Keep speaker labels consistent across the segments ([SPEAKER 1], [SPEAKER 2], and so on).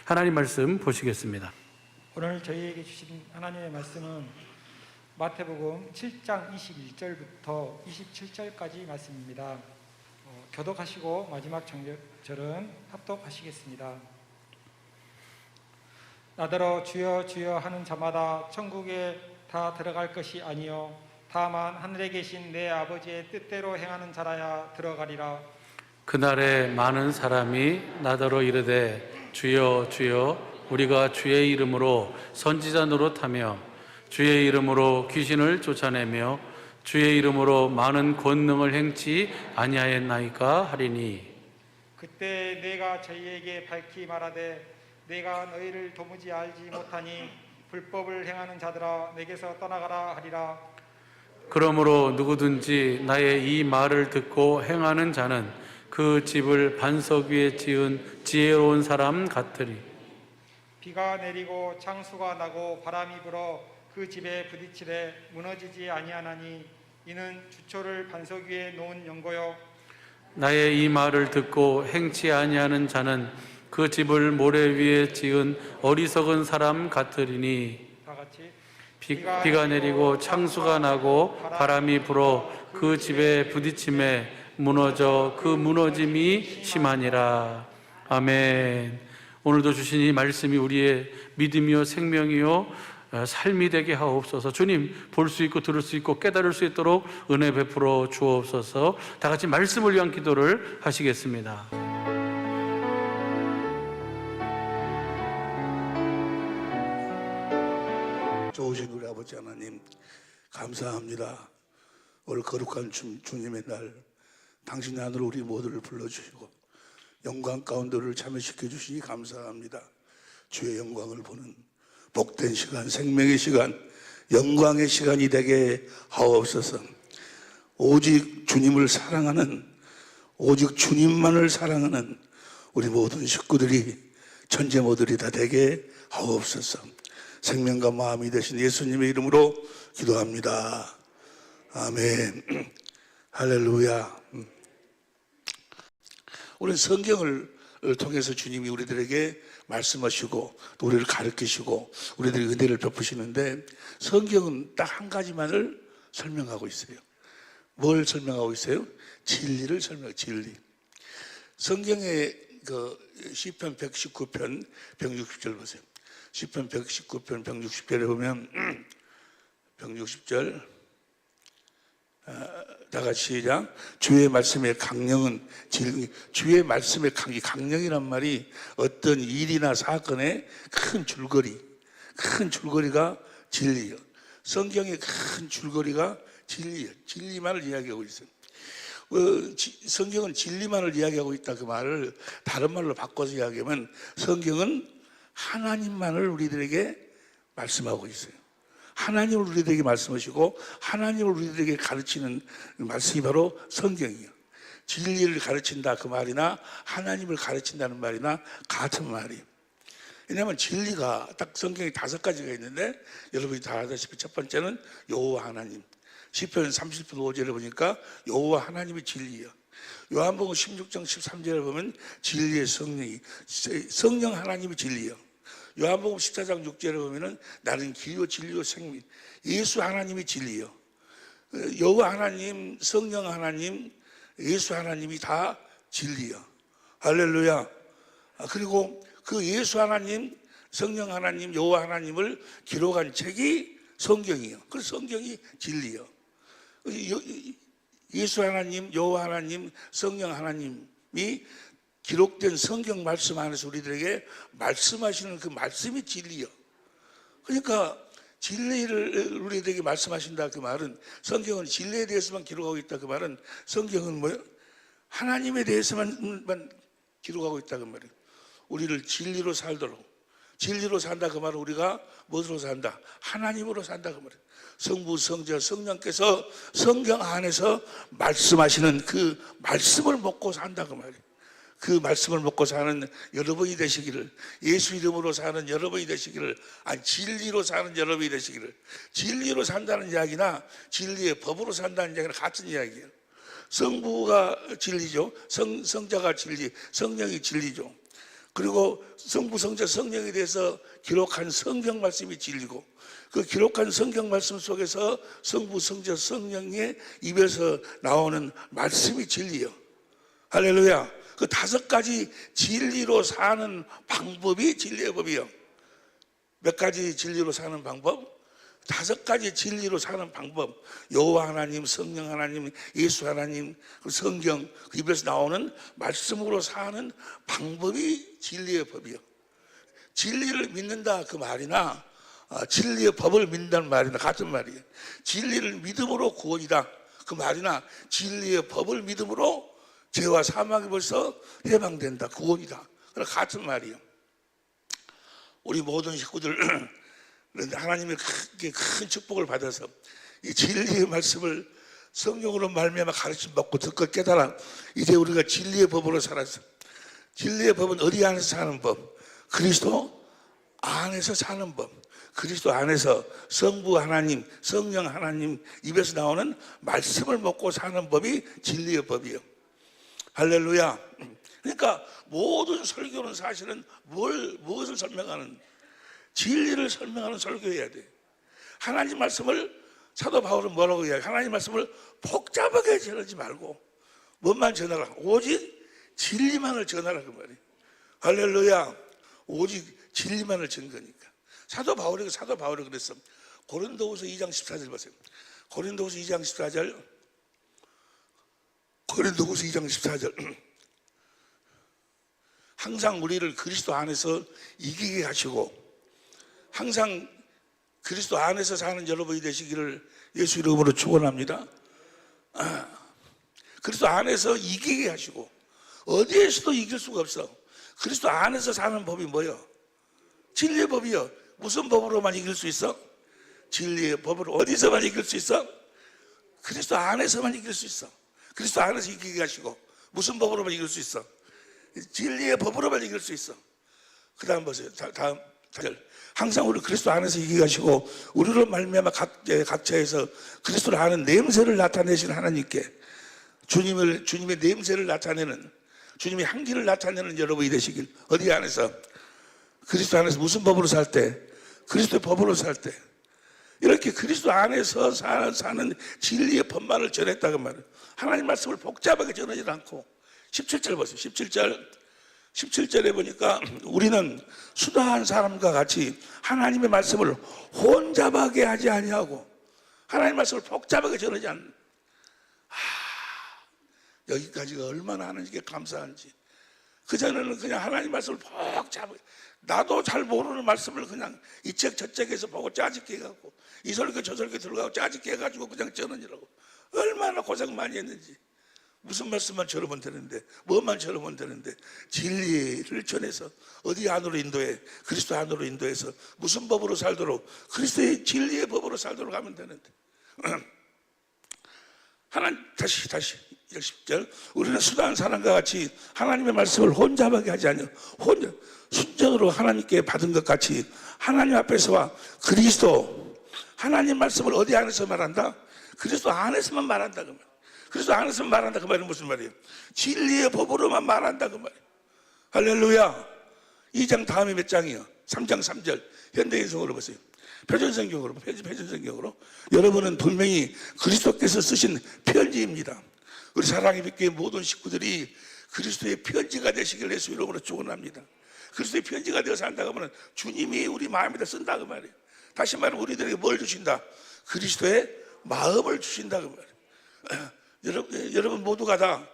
[SPEAKER 1] 하나님 말씀 보시겠습니다.
[SPEAKER 2] 오늘 저희에게 주신 하나님의 말씀은 마태복음 7장 21절부터 27절까지 말씀입니다. 교독하시고 마지막 절은 합독하시겠습니다. 나더러 주여 주여 하는 자마다 천국에 다 들어갈 것이 아니요 다만 하늘에 계신 내 아버지의 뜻대로 행하는 자라야 들어가리라.
[SPEAKER 1] 그날에 많은 사람이 나더러 이르되 주여 주여 우리가 주의 이름으로 선지자 노릇하며 주의 이름으로 귀신을 쫓아내며 주의 이름으로 많은 권능을 행치 아니하였나이까 하리니,
[SPEAKER 2] 그때 내가 저희에게 밝히 말하되 내가 너희를 도무지 알지 못하니 불법을 행하는 자들아 내게서 떠나가라 하리라.
[SPEAKER 1] 그러므로 누구든지 나의 이 말을 듣고 행하는 자는 그 집을 반석 위에 지은 지혜로운 사람 같으리.
[SPEAKER 2] 비가 내리고 창수가 나고 바람이 불어 그 집에 부딪히되 무너지지 아니하나니 이는 주초를 반석 위에 놓은 연고요.
[SPEAKER 1] 나의 이 말을 듣고 행치 아니하는 자는 그 집을 모래 위에 지은 어리석은 사람 같으리니,
[SPEAKER 2] 다 같이
[SPEAKER 1] 비가 내리고 창수가 나고 바람이 불어 그 집에 부딪힘에 무너져 그 무너짐이 심하니라. 아멘. 오늘도 주신 이 말씀이 우리의 믿음이요 생명이요 삶이 되게 하옵소서. 주님 볼 수 있고 들을 수 있고 깨달을 수 있도록 은혜 베풀어 주옵소서. 다 같이 말씀을 위한 기도를 하시겠습니다.
[SPEAKER 3] 좋으신 우리 아버지 하나님 감사합니다. 오늘 거룩한 주님의 날 당신 안으로 우리 모두를 불러주시고 영광 가운데 우리를 참여시켜 주시니 감사합니다. 주의 영광을 보는 복된 시간, 생명의 시간, 영광의 시간이 되게 하옵소서. 오직 주님을 사랑하는, 오직 주님만을 사랑하는 우리 모든 식구들이 천재모들이 다 되게 하옵소서. 생명과 마음이 되신 예수님의 이름으로 기도합니다. 아멘. 할렐루야. 우리는 성경을 통해서 주님이 우리들에게 말씀하시고 또 우리를 가르치시고 우리들의 은혜를 베푸시는데, 성경은 딱 한 가지만을 설명하고 있어요. 뭘 설명하고 있어요? 진리를 설명해요. 진리. 성경의 그 시편 119편 160절 보세요. 시편 119편 160절에 보면 160절 다 같이 시작. 주의 말씀의 강령은 진리. 주의 말씀의 강령이란 말이 어떤 일이나 사건의 큰 줄거리가 진리예요. 성경의 큰 줄거리가 진리예요. 진리만을 이야기하고 있어요. 성경은 진리만을 이야기하고 있다, 그 말을 다른 말로 바꿔서 이야기하면 성경은 하나님만을 우리들에게 말씀하고 있어요. 하나님을 우리들에게 말씀하시고 하나님을 우리들에게 가르치는 말씀이 바로 성경이에요. 진리를 가르친다 그 말이나 하나님을 가르친다는 말이나 같은 말이에요. 왜냐하면 진리가 딱 성경에 5가지가 있는데, 여러분이 다 아다시피 첫 번째는 여호와 하나님. 시편 30편 5절에 보니까 여호와 하나님이 진리예요. 요한복음 16장 13절에 보면 진리의 성령 하나님이 진리예요. 요한복음 14장 6절에 보면은 나는 길이요 진리요 생명, 예수 하나님이 진리요. 여호와 하나님, 성령 하나님, 예수 하나님이 다 진리요. 할렐루야. 그리고 그 예수 하나님, 성령 하나님, 여호와 하나님을 기록한 책이 성경이요. 그 성경이 진리요. 예수 하나님, 여호와 하나님, 성령 하나님이 기록된 성경 말씀 안에서 우리들에게 말씀하시는 그 말씀이 진리요. 그러니까 진리를 우리들에게 말씀하신다 그 말은, 성경은 진리에 대해서만 기록하고 있다 그 말은, 성경은 뭐예요? 하나님에 대해서만 기록하고 있다 그 말이에요. 우리를 진리로 살도록, 진리로 산다 그 말은 우리가 무엇으로 산다? 하나님으로 산다 그 말이에요. 성부, 성자, 성령께서 성경 안에서 말씀하시는 그 말씀을 먹고 산다 그 말이에요. 그 말씀을 먹고 사는 여러분이 되시기를, 예수 이름으로 사는 여러분이 되시기를, 아니 진리로 사는 여러분이 되시기를. 진리로 산다는 이야기나 진리의 법으로 산다는 이야기는 같은 이야기예요. 성부가 진리죠. 성자가 진리, 성령이 진리죠. 그리고 성부, 성자, 성령에 대해서 기록한 성경 말씀이 진리고, 그 기록한 성경 말씀 속에서 성부, 성자, 성령의 입에서 나오는 말씀이 진리요. 할렐루야. 그 5가지 진리로 사는 방법이 진리의 법이요. 몇 가지 진리로 사는 방법? 5가지 진리로 사는 방법. 여호와 하나님, 성령 하나님, 예수 하나님, 그 성경 그 입에서 나오는 말씀으로 사는 방법이 진리의 법이요. 진리를 믿는다 그 말이나 진리의 법을 믿는다는 말이나 같은 말이에요. 진리를 믿음으로 구원이다 그 말이나 진리의 법을 믿음으로 죄와 사망이 벌써 해방된다, 구원이다, 그런 같은 말이에요. 우리 모든 식구들 하나님의 큰 축복을 받아서 이 진리의 말씀을 성령으로 말미암아 가르침 받고 듣고 깨달아 이제 우리가 진리의 법으로 살아서, 진리의 법은 어디 안에서 사는 법? 그리스도 안에서 사는 법. 그리스도 안에서 성부 하나님, 성령 하나님 입에서 나오는 말씀을 먹고 사는 법이 진리의 법이에요. 할렐루야. 그러니까 모든 설교는 사실은 무엇을 설명하는, 진리를 설명하는 설교해야 돼. 하나님 말씀을, 사도 바울은 뭐라고 이야기해? 하나님 말씀을 복잡하게 전하지 말고 뭐만 전하라? 오직 진리만을 전하라 그 말이에요. 할렐루야. 오직 진리만을 전 거니까. 사도 바울이 그랬어. 고린도후서 2장 14절 보세요. 고린도후서 2장 14절. 고린도후서 2장 14절. 항상 우리를 그리스도 안에서 이기게 하시고, 항상 그리스도 안에서 사는 여러분이 되시기를 예수 이름으로 축원합니다. 그리스도 안에서 이기게 하시고, 어디에서도 이길 수가 없어. 그리스도 안에서 사는 법이 뭐예요? 진리의 법이요. 무슨 법으로만 이길 수 있어? 진리의 법으로. 어디서만 이길 수 있어? 그리스도 안에서만 이길 수 있어. 그리스도 안에서 이기게 하시고, 무슨 법으로만 이길 수 있어? 진리의 법으로만 이길 수 있어. 그 다음 보세요. 다음 절. 항상 우리 그리스도 안에서 이기게 하시고, 우리로 말미암아 각자에서 그리스도를 아는 냄새를 나타내시는 하나님께, 주님의 냄새를 나타내는, 주님의 향기를 나타내는 여러분이 되시길. 어디 안에서? 그리스도 안에서. 무슨 법으로 살 때? 그리스도의 법으로 살 때. 이렇게 그리스도 안에서 사는 진리의 법만을 전했다고 말해요. 하나님 말씀을 복잡하게 전하지 않고. 17절 보세요. 17절에 보니까 우리는 수다한 사람과 같이 하나님의 말씀을 혼잡하게 하지 아니하고, 하나님 말씀을 복잡하게 전하지 않는, 여기까지가 얼마나 하나님께 감사한지. 그전에는 그냥 하나님 말씀을 복잡하게, 나도 잘 모르는 말씀을 그냥 이 책 저 책에서 보고 짜집게 해갖고, 이 설교 저 설교 들어가고 짜집게 해가지고 그냥 전하느라고 얼마나 고생 많이 했는지. 무슨 말씀만 전하면 되는데, 뭐만 전하면 되는데, 진리를 전해서 어디 안으로 인도해? 그리스도 안으로 인도해서 무슨 법으로 살도록? 그리스도의 진리의 법으로 살도록 하면 되는데. 다시 10절. 우리는 수다한 사람과 같이 하나님의 말씀을 혼잡하게 하지 않냐. 순전으로 하나님께 받은 것 같이 하나님 앞에서와 그리스도, 하나님 말씀을 어디 안에서 말한다? 그리스도 안에서만 말한다 그 말. 그리스도 안에서만 말한다 그 말은 무슨 말이에요? 진리의 법으로만 말한다 그 말이에요. 할렐루야. 2장 다음에 몇 장이요? 3장 3절. 현대인성으로 보세요. 표준성경으로. 여러분은 분명히 그리스도께서 쓰신 편지입니다. 우리 사랑의 빛교회 모든 식구들이 그리스도의 편지가 되시길 예수 이름으로 축원합니다. 그리스도의 편지가 되어서 한다고 하면 주님이 우리 마음에다 쓴다 그 말이에요. 다시 말하면 우리들에게 뭘 주신다? 그리스도의 마음을 주신다 그 말이에요. 여러분 모두가 다,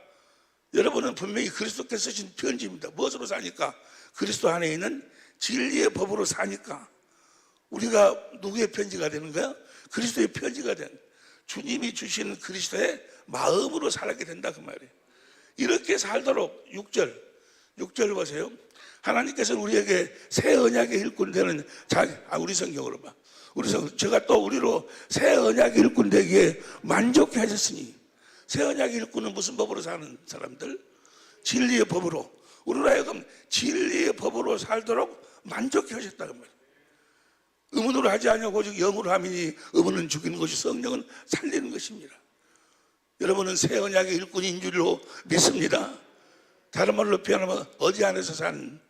[SPEAKER 3] 여러분은 분명히 그리스도께서 쓰신 편지입니다. 무엇으로 사니까? 그리스도 안에 있는 진리의 법으로 사니까. 우리가 누구의 편지가 되는 거야? 그리스도의 편지가 된, 주님이 주신 그리스도의 마음으로 살게 된다 그 말이에요. 이렇게 살도록 6절 보세요. 하나님께서는 우리에게 새 언약의 일꾼 되는 우리 성경으로 봐. 제가 또 우리로 새 언약의 일꾼 되기에 만족해 하셨으니, 새 언약의 일꾼은 무슨 법으로 사는 사람들? 진리의 법으로. 우리로 하여금 진리의 법으로 살도록 만족해 하셨다 그 말이에요. 의문으로 하지 아니하고 오직 영으로 함이니 의문은 죽이는 것이 성령은 살리는 것입니다. 여러분은 새 언약의 일꾼인 줄로 믿습니다. 다른 말로 표현하면 어디 안에서 산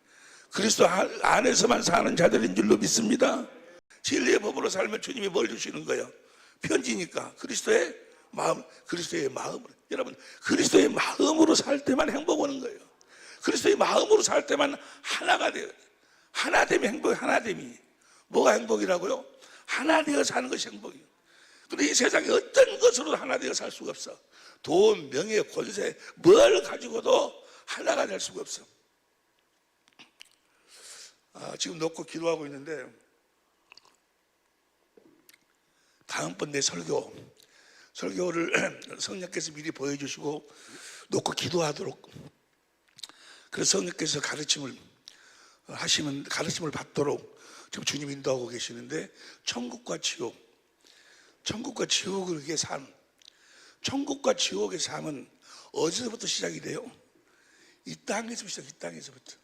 [SPEAKER 3] 그리스도 안에서만 사는 자들인 줄로 믿습니다. 진리의 법으로 살면 주님이 뭘 주시는 거예요? 편지니까 그리스도의 마음, 그리스도의 마음으로. 여러분, 그리스도의 마음으로 살 때만 행복 오는 거예요. 그리스도의 마음으로 살 때만 하나가 돼요. 하나됨이 행복이 하나됨이. 뭐가 행복이라고요? 하나 되어 사는 것이 행복이에요. 근데 이 세상에 어떤 것으로도 하나 되어 살 수가 없어. 돈, 명예, 권세 뭘 가지고도 하나가 될 수가 없어. 지금 놓고 기도하고 있는데 다음번 내 설교를 성령께서 미리 보여주시고 놓고 기도하도록, 그래서 성령께서 가르침을 받도록 지금 주님 인도하고 계시는데, 천국과 지옥의 삶, 천국과 지옥의 삶은 어디서부터 시작이 돼요? 이 땅에서부터.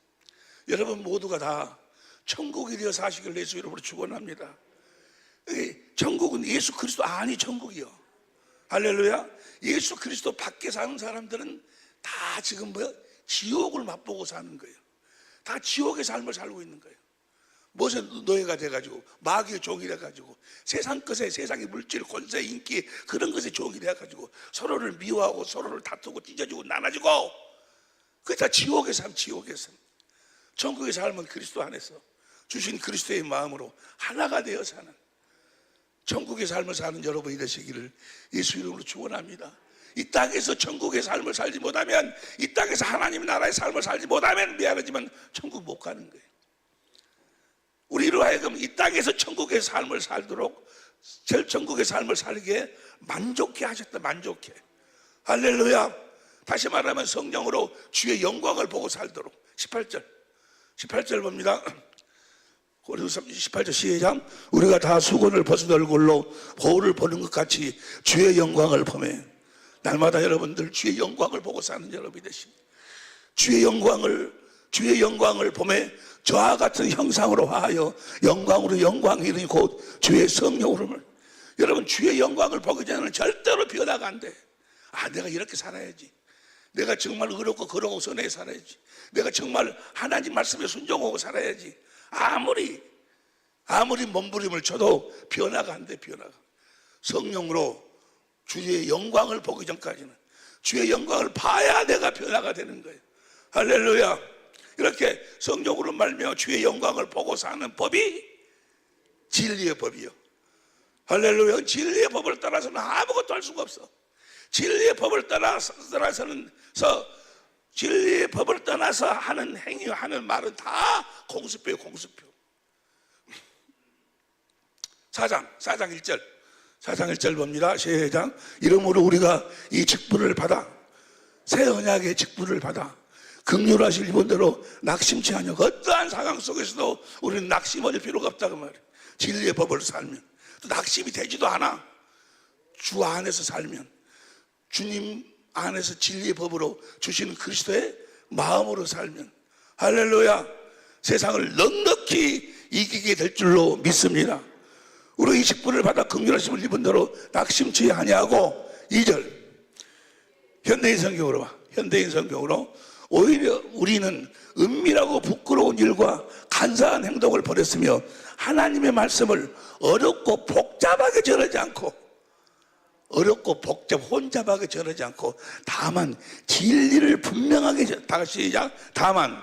[SPEAKER 3] 여러분 모두가 다 천국이 되어 사시길 예수 이름으로 축원합니다. 천국은 예수 그리스도 안이 천국이요. 할렐루야. 예수 그리스도 밖에 사는 사람들은 다 지금 지옥을 맛보고 사는 거예요. 다 지옥의 삶을 살고 있는 거예요. 무엇에 노예가 돼가지고 마귀의 종이 돼가지고 세상 것에, 세상의 물질, 권세, 인기 그런 것에 종이 돼가지고 서로를 미워하고 서로를 다투고 찢어지고 나눠지고, 그게 다 지옥의 삶. 천국의 삶은 그리스도 안에서 주신 그리스도의 마음으로 하나가 되어 사는 천국의 삶을 사는 여러분이 되시기를 예수 이름으로 축원합니다. 이 땅에서 천국의 삶을 살지 못하면, 이 땅에서 하나님 나라의 삶을 살지 못하면 미안하지만 천국 못 가는 거예요. 우리로 하여금 이 땅에서 천국의 삶을 살도록, 천국의 삶을 살기에 만족해 하셨다. 만족해. 할렐루야. 다시 말하면 성령으로 주의 영광을 보고 살도록. 18절 봅니다. 18절 시작. 우리가 다 수건을 벗은 얼굴로 거울을 보는 것 같이 주의 영광을 보매. 날마다 여러분들 주의 영광을 보고 사는 여러분이 되십니다. 주의 영광을 보매 저와 같은 형상으로 화하여 영광으로 영광이 이르니 곧 주의 성령으로. 여러분, 주의 영광을 보기 전에는 절대로 변화가 안 돼. 내가 이렇게 살아야지. 내가 정말 의롭고 거룩하고 선하게 살아야지. 내가 정말 하나님 말씀에 순종하고 살아야지. 아무리 몸부림을 쳐도 변화가 안 돼. 변화가. 성령으로 주의 영광을 보기 전까지는 주의 영광을 봐야 내가 변화가 되는 거예요. 할렐루야. 이렇게 성령으로 말미암아 주의 영광을 보고 사는 법이 진리의 법이요. 할렐루야. 진리의 법을 따라서는 아무것도 할 수가 없어. 진리의 법을 진리의 법을 떠나서 하는 행위, 하는 말은 다 공수표예요. 공수표. 4장 1절 봅니다. 시작. 이러므로 우리가 이 직분을 받아, 새 언약의 직분을 받아 긍휼하실 이분대로 낙심치 아니하고, 어떠한 상황 속에서도 우리는 낙심할 필요가 없다고 말이에요. 진리의 법을 살면 또 낙심이 되지도 않아. 주 안에서 살면, 주님 안에서 진리의 법으로 주시는 그리스도의 마음으로 살면, 할렐루야, 세상을 넉넉히 이기게 될 줄로 믿습니다. 우리 이 직분을 받아 긍휼하심을 입은 대로 낙심치 아니하고. 2절 현대인 성경으로 봐. 현대인 성경으로 오히려 우리는 은밀하고 부끄러운 일과 간사한 행동을 버렸으며 하나님의 말씀을 어렵고 복잡하게 전하지 않고, 혼잡하게 전하지 않고 다만 진리를 분명하게, 다시 시작. 다만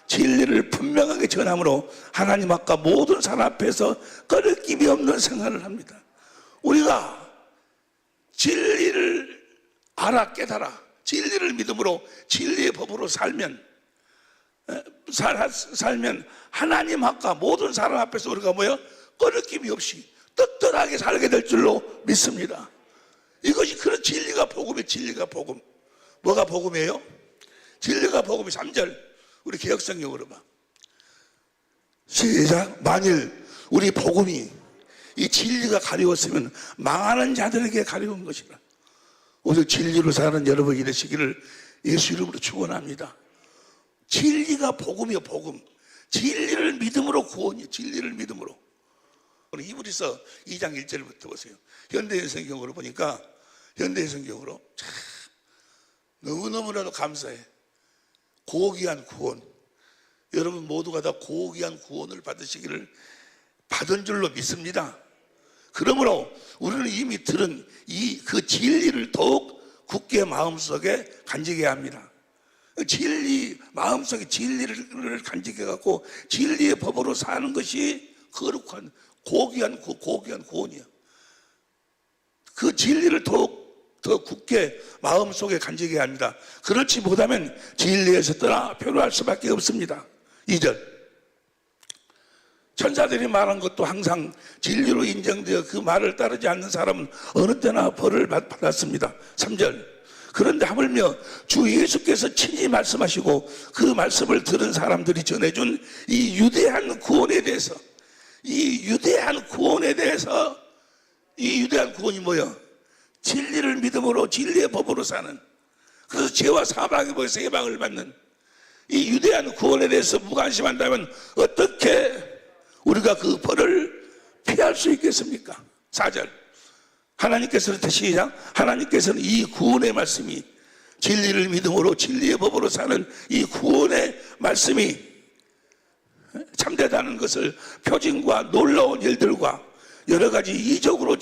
[SPEAKER 3] 진리를 분명하게 전함으로 하나님 앞과 모든 사람 앞에서 거리낌이 없는 생활을 합니다. 우리가 진리를 알아 깨달아 진리를 믿음으로 진리의 법으로 살면 하나님 앞과 모든 사람 앞에서 우리가 거리낌이 없이 떳떳하게 살게 될 줄로 믿습니다. 이것이 그런 진리가 복음이에요. 진리가 복음. 뭐가 복음이에요? 진리가 복음이. 3절 우리 개역성경으로 봐. 시작. 만일 우리 복음이 이 진리가 가려웠으면 망하는 자들에게 가려운 것이라. 오늘 진리로 사는 여러분이 되시기를 예수 이름으로 축원합니다. 진리가 복음이요. 복음. 진리를 믿음으로 구원이요. 진리를 믿음으로. 오늘 히브리서 2장 1절부터 보세요. 현대인 성경으로 보니까, 현대인 성경으로 참 너무너무나도 감사해. 고귀한 구원. 여러분 모두가 다 고귀한 구원을 받은 줄로 믿습니다. 그러므로 우리는 이미 들은 그 진리를 더욱 굳게 마음속에 간직해야 합니다. 마음속에 진리를 간직해 갖고 진리의 법으로 사는 것이 거룩한 고귀한 구원이야. 그 진리를 더욱 더 굳게 마음속에 간직해야 합니다. 그렇지 못하면 진리에서 떠나 표류할 수밖에 없습니다. 2절, 천사들이 말한 것도 항상 진리로 인정되어 그 말을 따르지 않는 사람은 어느 때나 벌을 받았습니다. 3절, 그런데 하물며 주 예수께서 친히 말씀하시고 그 말씀을 들은 사람들이 전해준 이 위대한 구원에 대해서, 이 위대한 구원이 뭐예요? 진리를 믿음으로 진리의 법으로 사는, 그래서 죄와 사망에 보여서 해방을 받는 이 위대한 구원에 대해서 무관심한다면 어떻게 우리가 그 벌을 피할 수 있겠습니까? 4절, 하나님께서는 이 구원의 말씀이, 진리를 믿음으로 진리의 법으로 사는 이 구원의 말씀이 참되다는 것을 표징과 놀라운 일들과 여러 가지 이적으로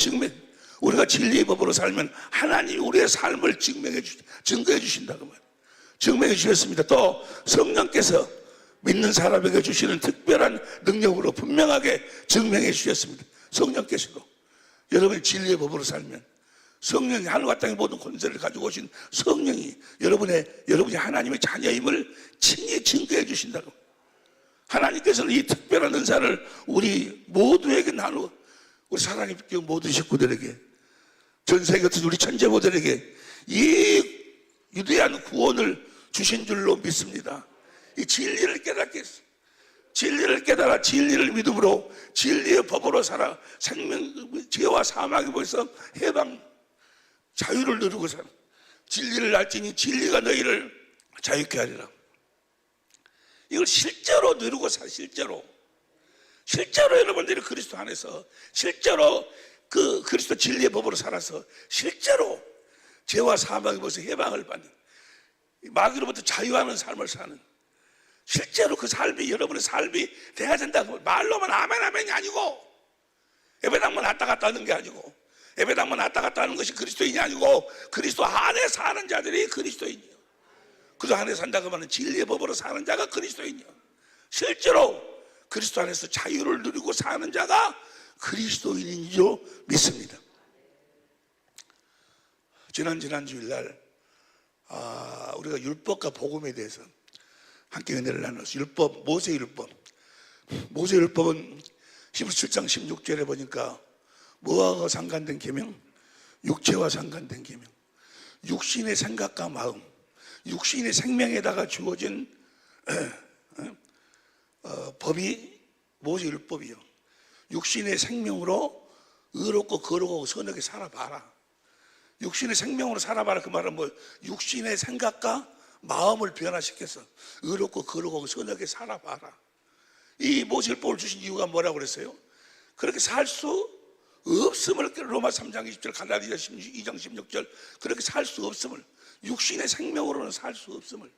[SPEAKER 3] 우리가 진리의 법으로 살면 하나님이 우리의 삶을 증거해 주신다고 말이에요. 증명해 주셨습니다. 또 성령께서 믿는 사람에게 주시는 특별한 능력으로 분명하게 증명해 주셨습니다. 성령께서도 여러분이 진리의 법으로 살면 성령이 하늘과 땅의 모든 권세를 가지고 오신 성령이 여러분이 하나님의 자녀임을 친히 증거해 주신다고. 하나님께서는 이 특별한 은사를 우리 모두에게 우리 사랑의 교회 모든 식구들에게, 전 세계 같은 우리 천재모들에게 이 위대한 구원을 주신 줄로 믿습니다. 이 진리를 깨달아 진리를 믿음으로 진리의 법으로 살아 죄와 사망에 벌써 해방, 자유를 누리고 사는, 진리를 알지니 진리가 너희를 자유케 하리라. 이걸 실제로 누리고 실제로 여러분들이 그리스도 안에서 실제로 그 그리스도 진리의 법으로 살아서 실제로 죄와 사망에 벌써 해방을 받는, 마귀로부터 자유하는 삶을 사는, 실제로 그 삶이 여러분의 삶이 돼야 된다고. 말로만 아멘 아멘이 아니고, 예배당만 왔다 갔다 하는 게 아니고, 예배당만 왔다 갔다 하는 것이 그리스도인이 아니고, 그리스도 안에 사는 자들이 그리스도인이요. 그리스도 안에 산다고 하면 진리의 법으로 사는 자가 그리스도인이요. 실제로 그리스도 안에서 자유를 누리고 사는 자가 그리스도인인 줄 믿습니다. 지난 주일날 우리가 율법과 복음에 대해서 함께 은혜를 나눴어요. 모세율법은 히브리서 7장 16절에 보니까 뭐와 상관된 계명? 육체와 상관된 계명. 육신의 생각과 마음, 육신의 생명에다가 주어진 법이 모세율법이요. 육신의 생명으로 의롭고 거룩하고 선하게 살아봐라. 육신의 생명으로 살아봐라. 그 말은 뭐 육신의 생각과 마음을 변화시켜서 의롭고 거룩하고 선하게 살아봐라. 이 모세율법을 주신 이유가 뭐라고 그랬어요? 그렇게 살 수 없음을, 로마 3장 20절, 갈라디아 2장 16절, 그렇게 살 수 없음을, 육신의 생명으로는 살 수 없음을,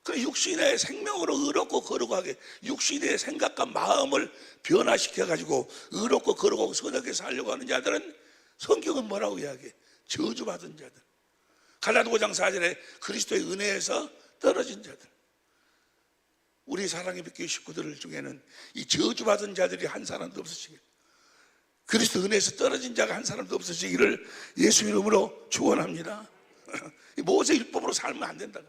[SPEAKER 3] 그 육신의 생명으로 의롭고 거룩하게 육신의 생각과 마음을 변화시켜가지고 의롭고 거룩하고 선하게 살려고 하는 자들은 성경은 뭐라고 이야기해? 저주받은 자들. 갈라디아 5장 4절에 그리스도의 은혜에서 떨어진 자들. 우리 사랑의 교회 식구들 중에는 이 저주받은 자들이 한 사람도 없으시길, 그리스도 은혜에서 떨어진 자가 한 사람도 없으시기를 예수 이름으로 축원합니다. 모세 율법으로 살면 안 된다고.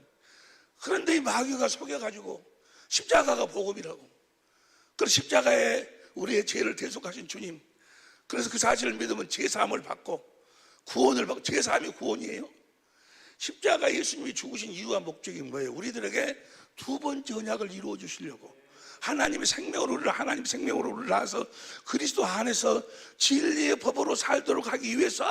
[SPEAKER 3] 그런데 이 마귀가 속여가지고 십자가가 복음이라고. 그래서 십자가에 우리의 죄를 대속하신 주님, 그래서 그 사실을 믿으면 제사함을 받고 구원을 받고, 제사함이 구원이에요. 십자가 예수님이 죽으신 이유와 목적이 뭐예요? 우리들에게 두 번째 언약을 이루어 주시려고, 하나님의 생명으로 우리를 낳아서 그리스도 안에서 진리의 법으로 살도록 하기 위해서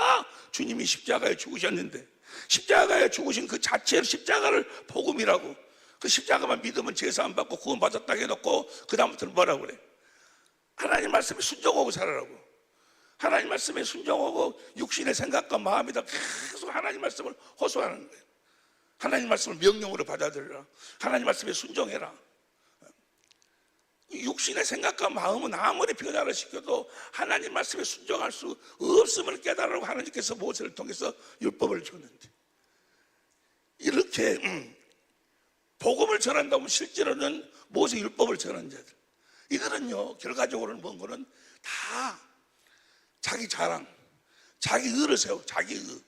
[SPEAKER 3] 주님이 십자가에 죽으셨는데, 십자가에 죽으신 그 자체를 십자가를 복음이라고, 그 십자가만 믿으면 제사함 받고 구원 받았다 해놓고 그 다음부터는 뭐라고 그래? 하나님 말씀에 순종하고 살아라고. 하나님 말씀에 순종하고 육신의 생각과 마음에다 계속 하나님 말씀을 호소하는 거예요. 하나님 말씀을 명령으로 받아들여라. 하나님 말씀에 순종해라. 육신의 생각과 마음은 아무리 변화를 시켜도 하나님 말씀에 순종할 수 없음을 깨달으라고 하나님께서 모세를 통해서 율법을 줬는데, 이렇게 복음을 전한다고 하면 실제로는 모세 율법을 전한 자들, 이들은요 결과적으로는 뭔 거는 다 자기 자랑, 자기 의를 세우고, 자기 의.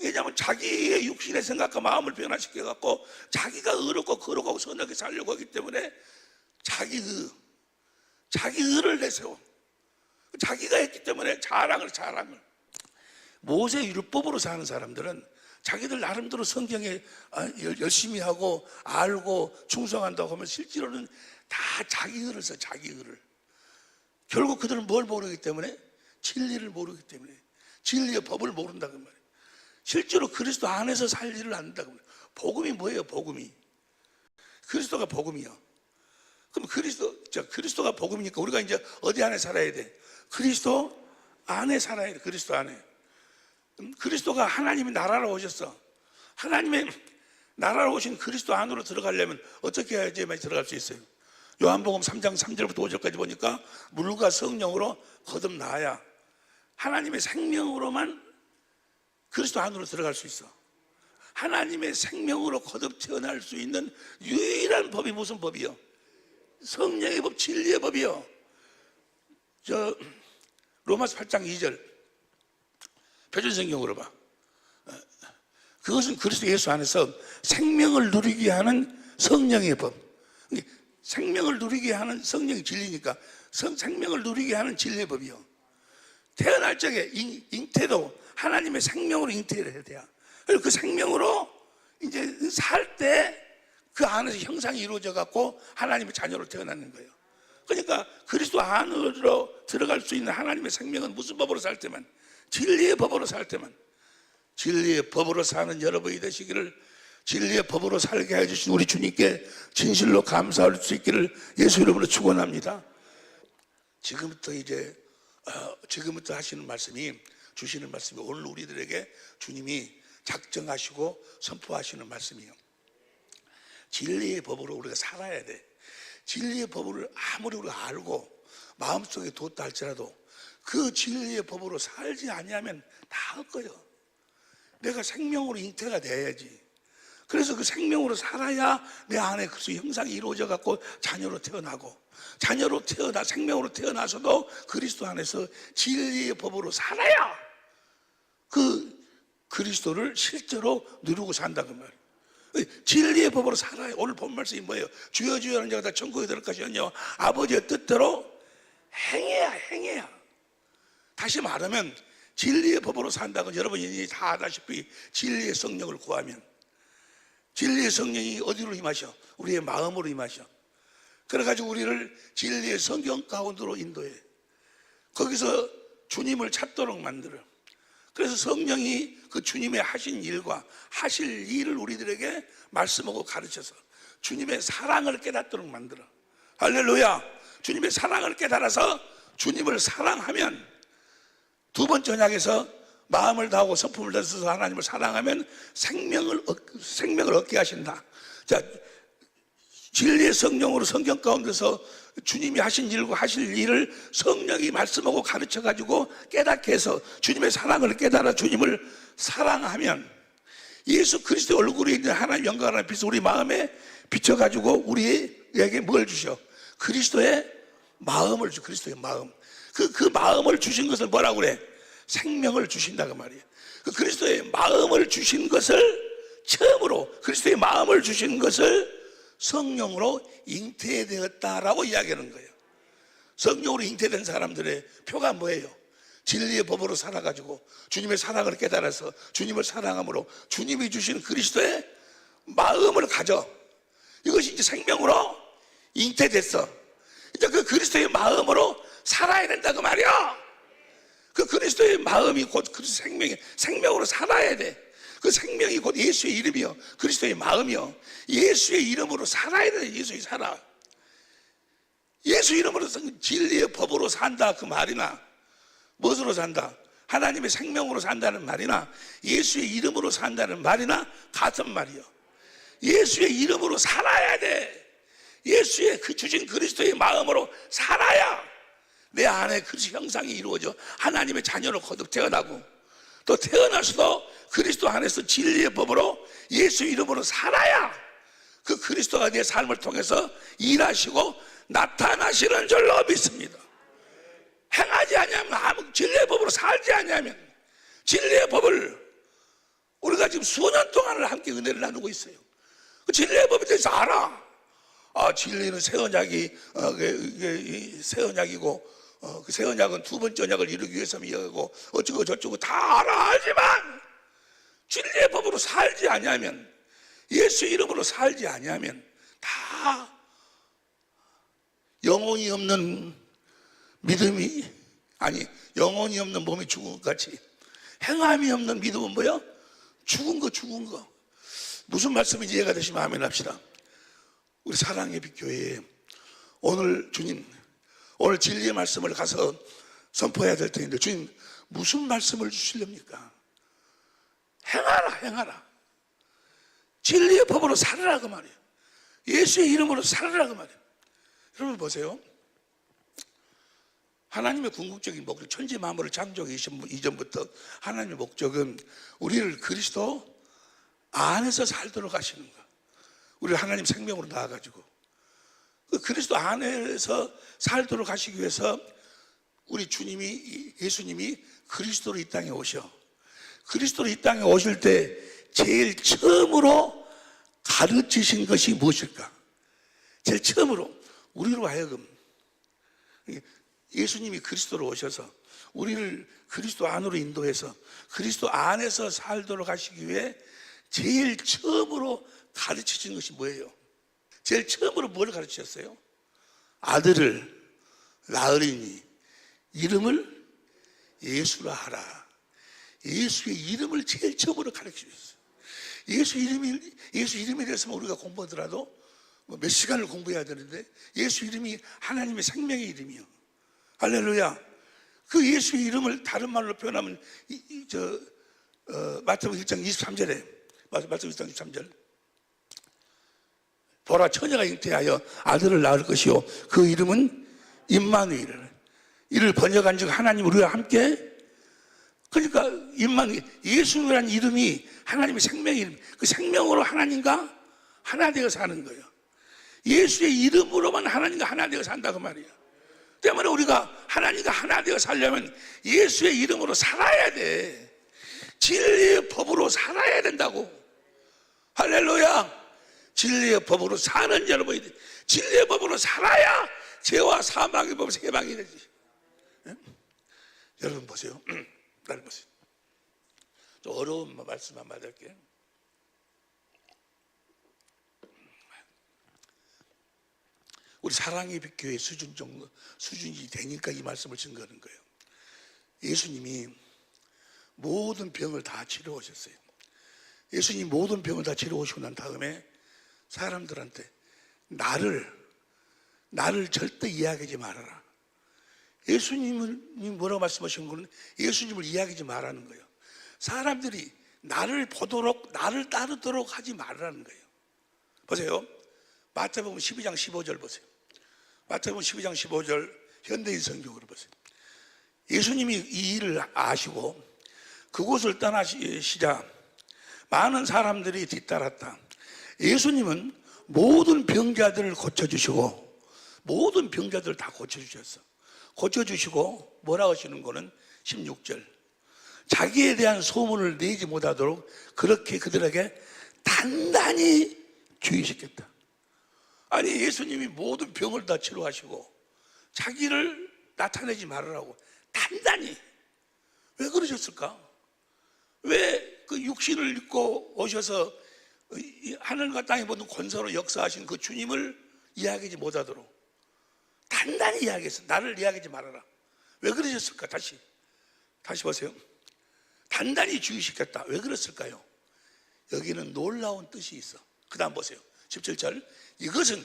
[SPEAKER 3] 왜냐하면 자기의 육신의 생각과 마음을 변화시켜 갖고 자기가 의롭고 거룩하고 선하게 살려고 하기 때문에 자기 의를 내세워. 자기가 했기 때문에 자랑을. 모세 율법으로 사는 사람들은 자기들 나름대로 성경에 열심히 하고 알고 충성한다고 하면 실제로는 다 자기 의를 써. 자기 의를. 결국 그들은 뭘 모르기 때문에? 진리를 모르기 때문에. 진리의 법을 모른다고 말이에요. 실제로 그리스도 안에서 살 일을 안다고 말이에요. 복음이 뭐예요? 복음이. 그리스도가 복음이요. 그럼 그리스도가 복음이니까 우리가 이제 어디 안에 살아야 돼? 그리스도 안에 살아야 돼. 그리스도 안에. 그리스도가 하나님의 나라로 오셨어. 하나님의 나라로 오신 그리스도 안으로 들어가려면 어떻게 해야지 들어갈 수 있어요? 요한복음 3장 3절부터 5절까지 보니까 물과 성령으로 거듭나야 하나님의 생명으로만 그리스도 안으로 들어갈 수 있어. 하나님의 생명으로 거듭 태어날 수 있는 유일한 법이 무슨 법이요? 성령의 법, 진리의 법이요. 로마서 8장 2절 표준성경으로 봐. 그것은 그리스도 예수 안에서 생명을 누리게 하는 성령의 법. 생명을 누리게 하는 성령이 진리니까 생명을 누리게 하는 진리의 법이요. 태어날 적에 잉태도 하나님의 생명으로 잉태를 해야 돼요. 그리고 그 생명으로 이제 살 때 그 안에서 형상이 이루어져 갖고 하나님의 자녀로 태어나는 거예요. 그러니까 그리스도 안으로 들어갈 수 있는 하나님의 생명은 무슨 법으로 살 때만? 진리의 법으로 살 때만. 진리의 법으로 사는 여러분이 되시기를, 진리의 법으로 살게 해주신 우리 주님께 진실로 감사할 수 있기를 예수 이름으로 축원합니다. 지금부터 하시는 말씀이, 주시는 말씀이 오늘 우리들에게 주님이 작정하시고 선포하시는 말씀이에요. 진리의 법으로 우리가 살아야 돼. 진리의 법을 아무리 우리가 알고 마음속에 뒀다 할지라도 그 진리의 법으로 살지 아니하면 다 헛거려. 내가 생명으로 잉태가 돼야지. 그래서 그 생명으로 살아야 내 안에 그 형상이 이루어져 갖고 자녀로 태어나고, 생명으로 태어나서도 그리스도 안에서 진리의 법으로 살아야 그 그리스도를 실제로 누리고 산다고 말이에요. 진리의 법으로 살아요. 오늘 본 말씀이 뭐예요? 주여 주여 하는 자가 다 천국에 들어갈 것이요 아버지의 뜻대로 행해야. 다시 말하면 진리의 법으로 산다고 여러분이 다 아다시피 진리의 성령을 구하면, 진리의 성령이 어디로 임하셔? 우리의 마음으로 임하셔. 그래가지고 우리를 진리의 성경 가운데로 인도해. 거기서 주님을 찾도록 만들어. 그래서 성령이 그 주님의 하신 일과 하실 일을 우리들에게 말씀하고 가르쳐서 주님의 사랑을 깨닫도록 만들어. 할렐루야. 주님의 사랑을 깨달아서 주님을 사랑하면, 두 번째 언약에서 마음을 다하고 성품을 다해서 하나님을 사랑하면 생명을 얻게 하신다. 자, 진리의 성령으로 성경 가운데서 주님이 하신 일과 하실 일을 성령이 말씀하고 가르쳐 가지고 깨닫게 해서 주님의 사랑을 깨달아 주님을 사랑하면 예수 그리스도의 얼굴에 있는 하나님 영광을 빛을 우리 마음에 비춰 가지고 우리에게 뭘 주셔? 그리스도의 마음을 주. 그리스도의 마음. 그 마음을 주신 것을 뭐라고 그래? 생명을 주신다고 말이에요. 그 그리스도의 마음을 주신 것을 처음으로, 그리스도의 마음을 주신 것을 성령으로 잉태되었다라고 이야기하는 거예요. 성령으로 잉태된 사람들의 표가 뭐예요? 진리의 법으로 살아가지고 주님의 사랑을 깨달아서 주님을 사랑함으로 주님이 주신 그리스도의 마음을 가져. 이것이 이제 생명으로 잉태됐어. 이제 그 그리스도의 마음으로 살아야 된다고 말이야. 그 그리스도의 마음이 곧 그 생명으로 살아야 돼. 그 생명이 곧 예수의 이름이요, 그리스도의 마음이요, 예수의 이름으로 살아야 돼. 예수의 살아. 예수 이름으로 진리의 법으로 산다 그 말이나, 무엇으로 산다? 하나님의 생명으로 산다는 말이나 예수의 이름으로 산다는 말이나 같은 말이요. 예수의 이름으로 살아야 돼. 예수의 그 주신 그리스도의 마음으로 살아야 내 안에 그리스도 형상이 이루어져 하나님의 자녀로 거듭 태어나고, 또 태어나서도 그리스도 안에서 진리의 법으로 예수 이름으로 살아야 그 그리스도가 내 삶을 통해서 일하시고 나타나시는 줄로 믿습니다. 행하지 아니하면, 아무 진리의 법으로 살지 아니하면, 진리의 법을 우리가 지금 수년 동안을 함께 은혜를 나누고 있어요. 그 진리의 법에 대해서 알아. 진리는 새 언약이 새 언약이고, 그 새 언약은 두 번째 언약을 이루기 위해서 이어가고 어쩌고 저쩌고 다 알아. 하지만 진리의 법으로 살지 아니하면, 예수 이름으로 살지 아니하면 다 영혼이 없는 믿음이, 아니 영혼이 없는 몸이 죽은 것 같이, 행함이 없는 믿음은 뭐야? 죽은 거. 무슨 말씀인지 이해가 되시면 아멘 합시다. 우리 사랑의 빛교회에 오늘 주님, 오늘 진리의 말씀을 가서 선포해야 될 텐데, 주님 무슨 말씀을 주시렵니까? 행하라. 진리의 법으로 살으라고 말이에요. 예수의 이름으로 살으라고 말이에요. 여러분 보세요. 하나님의 궁극적인 목적, 천지 만물을 창조하기 이전부터 하나님의 목적은 우리를 그리스도 안에서 살도록 하시는 거예요. 우리를 하나님 생명으로 낳아가지고 그 그리스도 안에서 살도록 하시기 위해서 우리 주님이, 예수님이 그리스도로 이 땅에 오셔. 그리스도로 이 땅에 오실 때 제일 처음으로 가르치신 것이 무엇일까? 제일 처음으로 우리로 하여금, 예수님이 그리스도로 오셔서 우리를 그리스도 안으로 인도해서 그리스도 안에서 살도록 하시기 위해 제일 처음으로 가르치신 것이 뭐예요? 제일 처음으로 뭘 가르치셨어요? 아들을 낳으리니 이름을 예수라 하라. 예수의 이름을 제일 처음으로 가르치셨어요. 예수 이름에 대해서만 우리가 공부하더라도 몇 시간을 공부해야 되는데, 예수 이름이 하나님의 생명의 이름이요. 할렐루야. 그 예수의 이름을 다른 말로 표현하면 마태복음 1장 23절에, 마태복음 1장 23절, 보라 처녀가 잉태하여 아들을 낳을 것이요 그 이름은 임마누엘. 이를 번역한 즉 하나님 우리와 함께. 그러니까 임마누엘, 예수라는 이름이 하나님의 생명의 이름, 그 생명으로 하나님과 하나 되어 사는 거예요. 예수의 이름으로만 하나님과 하나 되어 산다고 말이에요. 때문에 우리가 하나님과 하나 되어 살려면 예수의 이름으로 살아야 돼. 진리의 법으로 살아야 된다고. 할렐루야. 진리의 법으로 사는 여러분이 돼. 진리의 법으로 살아야 죄와 사망의 법에서 해방이 되지. 네? 여러분 보세요. 나를 보세요. 좀 어려운 말씀 한번 할게요. 우리 사랑의 빛교회 수준이 되니까 이 말씀을 증거하는 거예요. 예수님이 모든 병을 다 치러 오셨어요. 예수님이 모든 병을 다 치러 오시고 난 다음에 사람들한테 나를 절대 이야기하지 말아라. 예수님이 뭐라고 말씀하신 거는 예수님을 이야기하지 말라는 거예요. 사람들이 나를 보도록, 나를 따르도록 하지 말라는 거예요. 보세요. 마태복음 12장 15절 보세요. 마태복음 12장 15절 현대인 성경으로 보세요. 예수님이 이 일을 아시고 그곳을 떠나시자 많은 사람들이 뒤따랐다. 예수님은 모든 병자들을 고쳐주시고, 모든 병자들을 다 고쳐주셨어. 고쳐주시고 뭐라고 하시는 거는 16절, 자기에 대한 소문을 내지 못하도록 그렇게 그들에게 단단히 주의시켰다. 아니 예수님이 모든 병을 다 치료하시고 자기를 나타내지 말으라고 단단히. 왜 그러셨을까? 왜 그 육신을 입고 오셔서 하늘과 땅의 모든 권세로 역사하신 그 주님을 이야기하지 못하도록 단단히 이야기했어. 나를 이야기하지 말아라. 왜 그러셨을까? 다시 보세요. 단단히 주의시켰다. 왜 그랬을까요? 여기는 놀라운 뜻이 있어. 그 다음 보세요. 17절, 이것은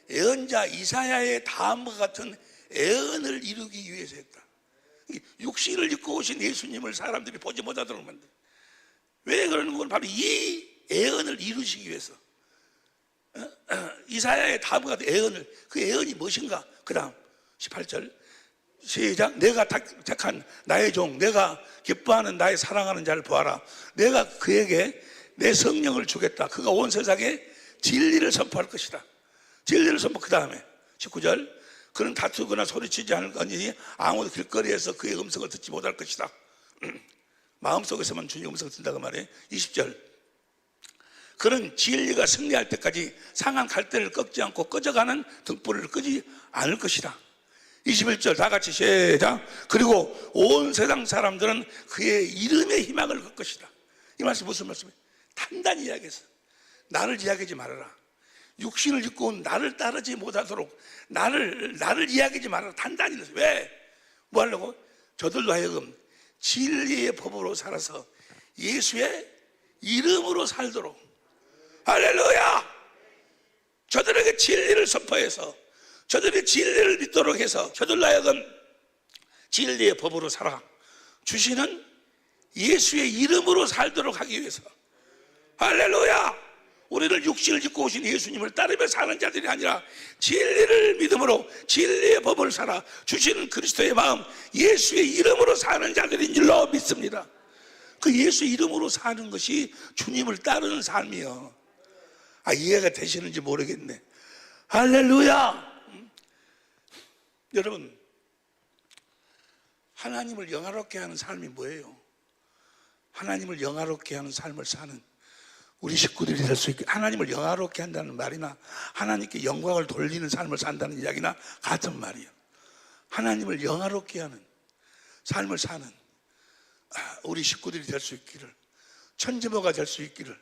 [SPEAKER 3] 예언자 이사야의 다음과 같은 예언을 이루기 위해서 했다. 육신을 입고 오신 예수님을 사람들이 보지 못하도록 만든. 왜 그러는 건 바로 이 예언을 이루시기 위해서. 이사야의 다음과 같은 애언을, 그 애언이 무엇인가? 그 다음 18절 시작. 내가 택한 나의 종, 내가 기뻐하는 나의 사랑하는 자를 보아라. 내가 그에게 내 성령을 주겠다. 그가 온 세상에 진리를 선포할 것이다. 진리를 선포. 그 다음에 19절 그는 다투거나 소리치지 않을 거니 아무도 길거리에서 그의 음성을 듣지 못할 것이다. 마음속에서만 주님 음성을 듣는다고 말해. 20절 그는 진리가 승리할 때까지 상한 갈대를 꺾지 않고 꺼져가는 등불을 끄지 않을 것이다. 21절 다 같이 시작. 그리고 온 세상 사람들은 그의 이름에 희망을 걸 것이다. 이 말씀 무슨 말씀이에요? 단단히 이야기해서 나를 이야기하지 말아라. 육신을 입고 온 나를 따르지 못하도록 나를 이야기하지 말아라. 단단히. 왜? 뭐 하려고? 저들로 하여금 진리의 법으로 살아서 예수의 이름으로 살도록. 할렐루야! 저들에게 진리를 선포해서 저들이 진리를 믿도록 해서 저들로 하여금 진리의 법으로 살아 주시는 예수의 이름으로 살도록 하기 위해서. 할렐루야! 우리를 육신을 입고 오신 예수님을 따르며 사는 자들이 아니라 진리를 믿음으로 진리의 법을 살아 주시는 그리스도의 마음, 예수의 이름으로 사는 자들인 줄로 믿습니다. 그 예수의 이름으로 사는 것이 주님을 따르는 삶이요. 이해가 되시는지 모르겠네. 할렐루야! 여러분, 하나님을 영화롭게 하는 삶이 뭐예요? 하나님을 영화롭게 하는 삶을 사는 우리 식구들이 될 수 있게, 하나님을 영화롭게 한다는 말이나 하나님께 영광을 돌리는 삶을 산다는 이야기나 같은 말이에요. 하나님을 영화롭게 하는 삶을 사는 우리 식구들이 될 수 있기를, 천지모가 될 수 있기를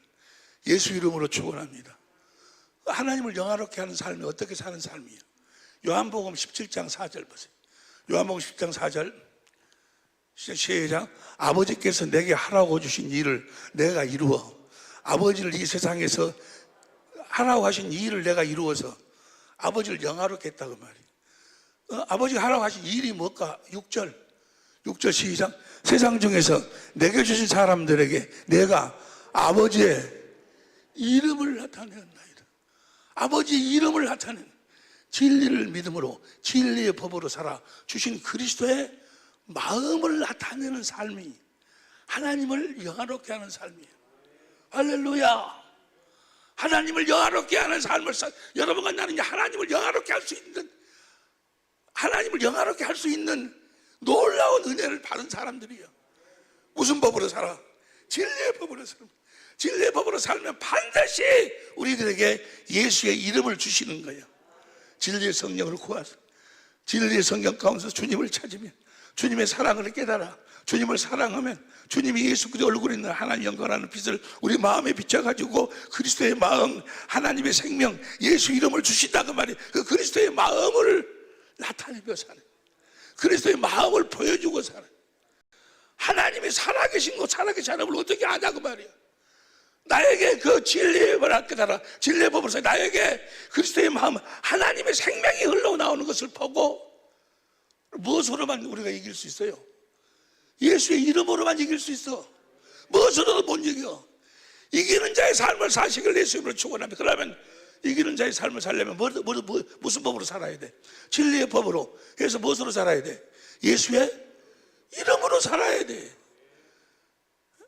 [SPEAKER 3] 예수 이름으로 축원합니다. 하나님을 영화롭게 하는 삶이 어떻게 사는 삶이에요? 요한복음 17장 4절 보세요. 요한복음 17장 4절 시작. 아버지께서 내게 하라고 주신 일을 내가 이루어, 아버지를 이 세상에서 하라고 하신 이 일을 내가 이루어서 아버지를 영화롭게 했다고 말이에요. 아버지가 하라고 하신 일이 뭘까? 6절 시작. 세상 중에서 내게 주신 사람들에게 내가 아버지의 이름을 나타내었나이다. 아버지의 이름을 나타낸 진리를 믿음으로 진리의 법으로 살아 주신 그리스도의 마음을 나타내는 삶이 하나님을 영화롭게 하는 삶이에요. 할렐루야! 하나님을 영화롭게 하는 삶을 여러분과 나는 하나님을 영화롭게 할 수 있는, 하나님을 영화롭게 할 수 있는 놀라운 은혜를 받은 사람들이에요. 무슨 법으로 살아? 진리의 법으로 살아. 진리의 법으로 살면 반드시 우리들에게 예수의 이름을 주시는 거예요. 진리의 성령을 구하서 진리의 성령 가운데서 주님을 찾으면, 주님의 사랑을 깨달아 주님을 사랑하면 주님이 예수 그리스도의 얼굴에 있는 하나님 영광하는 빛을 우리 마음에 비춰가지고 그리스도의 마음, 하나님의 생명, 예수 이름을 주신다고 말이에요. 그 그리스도의 마음을 나타내며 사는, 그리스도의 마음을 보여주고 사는, 하나님이 살아계신 거, 살아계신 하나님을 어떻게 아냐고 말이에요. 나에게 그 진리의 법을 깨달아, 진리의 법을 써 나에게 그리스도의 마음, 하나님의 생명이 흘러나오는 것을 보고 무엇으로만 우리가 이길 수 있어요? 예수의 이름으로만 이길 수 있어. 무엇으로도 못 이겨. 이기는 자의 삶을 사시길 예수 이름으로 축원합니다. 그러면 이기는 자의 삶을 살려면 무슨 법으로 살아야 돼? 진리의 법으로 해서 무엇으로 살아야 돼? 예수의 이름으로 살아야 돼.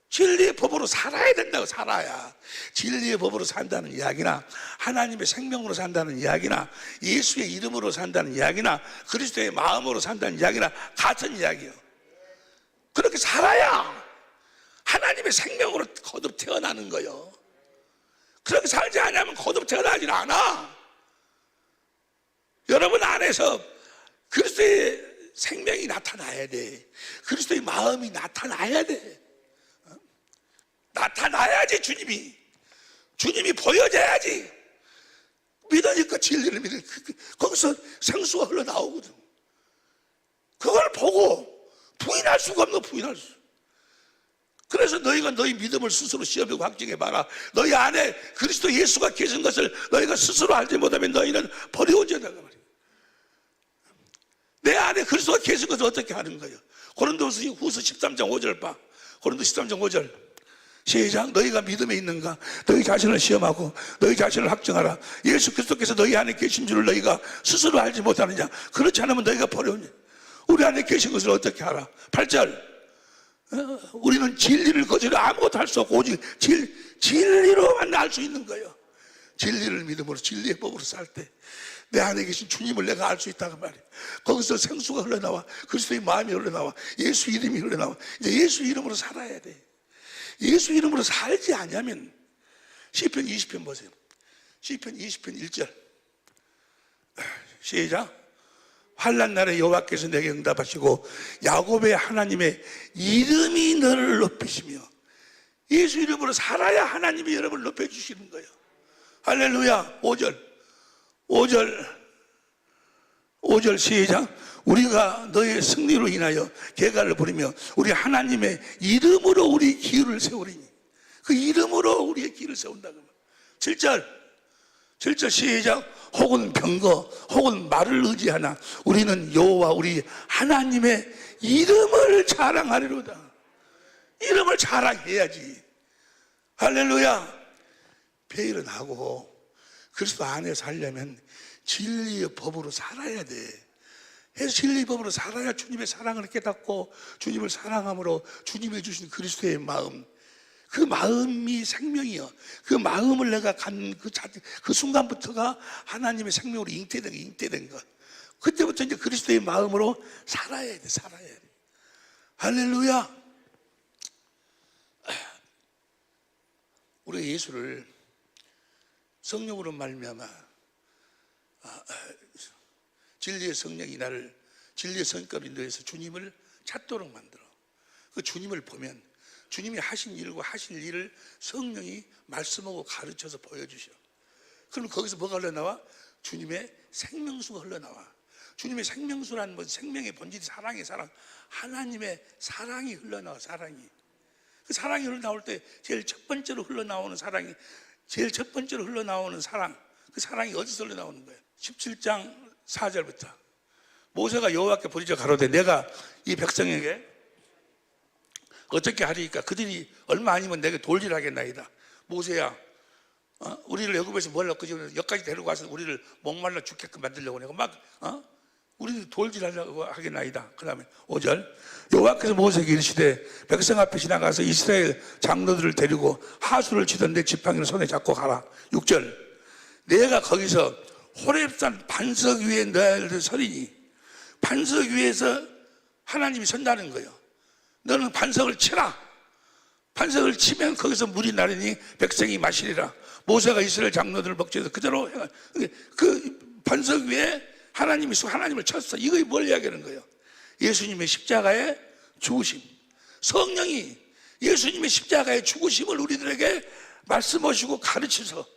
[SPEAKER 3] 진리의 법으로 살아야 된다고. 살아야 진리의 법으로 산다는 이야기나 하나님의 생명으로 산다는 이야기나 예수의 이름으로 산다는 이야기나 그리스도의 마음으로 산다는 이야기나 같은 이야기예요. 그렇게 살아야 하나님의 생명으로 거듭 태어나는 거예요. 그렇게 살지 않으면 거듭 태어나질 않아. 여러분 안에서 그리스도의 생명이 나타나야 돼. 그리스도의 마음이 나타나야 돼. 나타나야지. 주님이 보여져야지. 믿으니까 진리를 믿으니까 거기서 생수가 흘러나오거든. 그걸 보고 부인할 수가 없는, 부인할 수. 그래서 너희가 너희 믿음을 스스로 시험하고 확증해봐라. 너희 안에 그리스도 예수가 계신 것을 너희가 스스로 알지 못하면 너희는 버리고 자다가 말이야. 내 안에 그리스도가 계신 것을 어떻게 하는 거예요? 고린도후서 13장 5절 봐. 고린도 13장 5절 시작. 너희가 믿음에 있는가? 너희 자신을 시험하고 너희 자신을 확정하라. 예수 그리스도께서 너희 안에 계신 줄을 너희가 스스로 알지 못하느냐? 그렇지 않으면 너희가 버려오냐? 우리 안에 계신 것을 어떻게 알아? 8절. 우리는 진리를 거절해 아무것도 할 수 없고 오직 진리로만 알 수 있는 거예요. 진리를 믿음으로 진리의 법으로 살 때 내 안에 계신 주님을 내가 알 수 있다고 말이에요. 거기서 생수가 흘러나와 그리스도의 마음이 흘러나와 예수 이름이 흘러나와 이제 예수 이름으로 살아야 돼. 예수 이름으로 살지 않으면 시편 20편 보세요. 시편 20편 1절 시작. 환난 날에 여호와께서 내게 응답하시고 야곱의 하나님의 이름이 너를 높이시며 예수 이름으로 살아야 하나님이 여러분을 높여주시는 거예요. 할렐루야. 5절 시작. 우리가 너의 승리로 인하여 계가를 부리며 우리 하나님의 이름으로 우리 기를 세우리니 그 이름으로 우리의 기를 세운다고. 7절 시작. 혹은 병거 혹은 말을 의지하나 우리는 여호와 우리 하나님의 이름을 자랑하리로다. 이름을 자랑해야지. 할렐루야. 배일은 하고 그리스도 안에 살려면 진리의 법으로 살아야 돼. 그래서 진리의 법으로 살아야 주님의 사랑을 깨닫고 주님을 사랑함으로 주님이 주신 그리스도의 마음, 그 마음이 생명이요. 그 마음을 내가 간 그 순간부터가 하나님의 생명으로 잉태된 것. 그때부터 이제 그리스도의 마음으로 살아야 돼. 할렐루야. 우리가 예수를 성령으로 말미암아 진리의 성령이 나를 진리의 성격을 인도해서 주님을 찾도록 만들어. 그 주님을 보면 주님이 하신 일과 하실 일을 성령이 말씀하고 가르쳐서 보여주셔. 그럼 거기서 뭐가 흘러나와? 주님의 생명수가 흘러나와. 주님의 생명수라는 건 생명의 본질이 사랑의 사랑, 하나님의 사랑이 흘러나와. 사랑이. 그 사랑이 흘러나올 때 제일 첫 번째로 흘러나오는 사랑이 제일 첫 번째로 흘러나오는 사랑, 그 사랑이 어디서 흘러나오는 거예요? 17장 4절부터 모세가 여호와께 부르짖어 가로되 내가 이 백성에게 어떻게 하리까? 그들이 얼마 아니면 내게 돌질하겠나이다. 모세야, 우리를 애굽에서 뭘 넣고 여기까지 데리고 와서 우리를 목말라 죽게끔 만들려고 내가 막 우리를 돌질하려고 하겠나이다. 그 다음에 5절 여호와께서 모세에게 이르시되 백성 앞에 지나가서 이스라엘 장로들을 데리고 하수를 치던데 지팡이를 손에 잡고 가라. 6절 내가 거기서 호렙산 반석 위에 너희를 서리니 반석 위에서 하나님이 선다는 거예요. 너는 반석을 치라. 반석을 치면 거기서 물이 나르니 백성이 마시리라. 모세가 이스라엘 장로들을 먹지해서 그대로 그 반석 위에 하나님을 쳤어. 이거 뭘 이야기하는 거예요? 예수님의 십자가의 죽으심. 성령이 예수님의 십자가의 죽으심을 우리들에게 말씀하시고 가르쳐서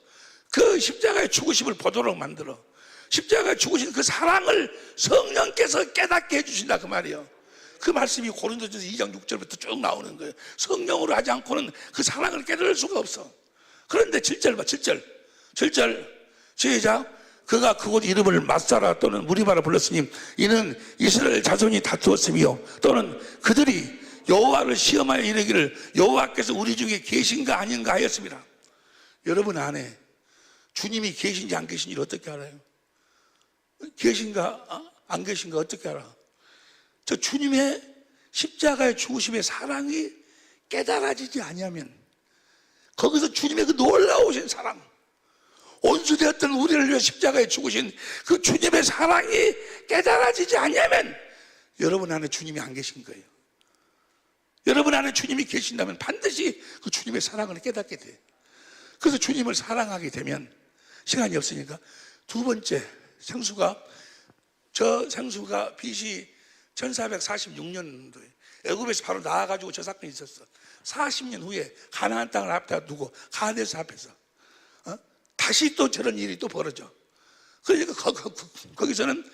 [SPEAKER 3] 그 십자가의 죽으심을 보도록 만들어. 십자가의 죽으신 그 사랑을 성령께서 깨닫게 해주신다 그 말이에요. 그 말씀이 고린도전서 2장 6절부터 쭉 나오는 거예요. 성령으로 하지 않고는 그 사랑을 깨달을 수가 없어. 그런데 7절 봐. 7절 시작. 그가 그곳 이름을 마사라 또는 무리바라 불렀으니 이는 이스라엘 자손이 다투었으며 또는 그들이 여호와를 시험하여 이르기를 여호와께서 우리 중에 계신가 아닌가 하였습니다. 여러분 안에 주님이 계신지 안 계신지를 어떻게 알아요? 계신가 안 계신가 어떻게 알아? 저 주님의 십자가의 죽으심의 사랑이 깨달아지지 아니하면 거기서 주님의 그 놀라우신 사랑, 온수되었던 우리를 위해 십자가에 죽으신 그 주님의 사랑이 깨달아지지 않으면 여러분 안에 주님이 안 계신 거예요. 여러분 안에 주님이 계신다면 반드시 그 주님의 사랑을 깨닫게 돼. 그래서 주님을 사랑하게 되면 시간이 없으니까 두 번째 생수가 BC 1446년도에 애굽에서 바로 나와가지고 저 사건이 있었어. 40년 후에 가나안 땅을 앞에다 두고 가데스 앞에서 다시 또 저런 일이 또 벌어져. 그러니까 거기서는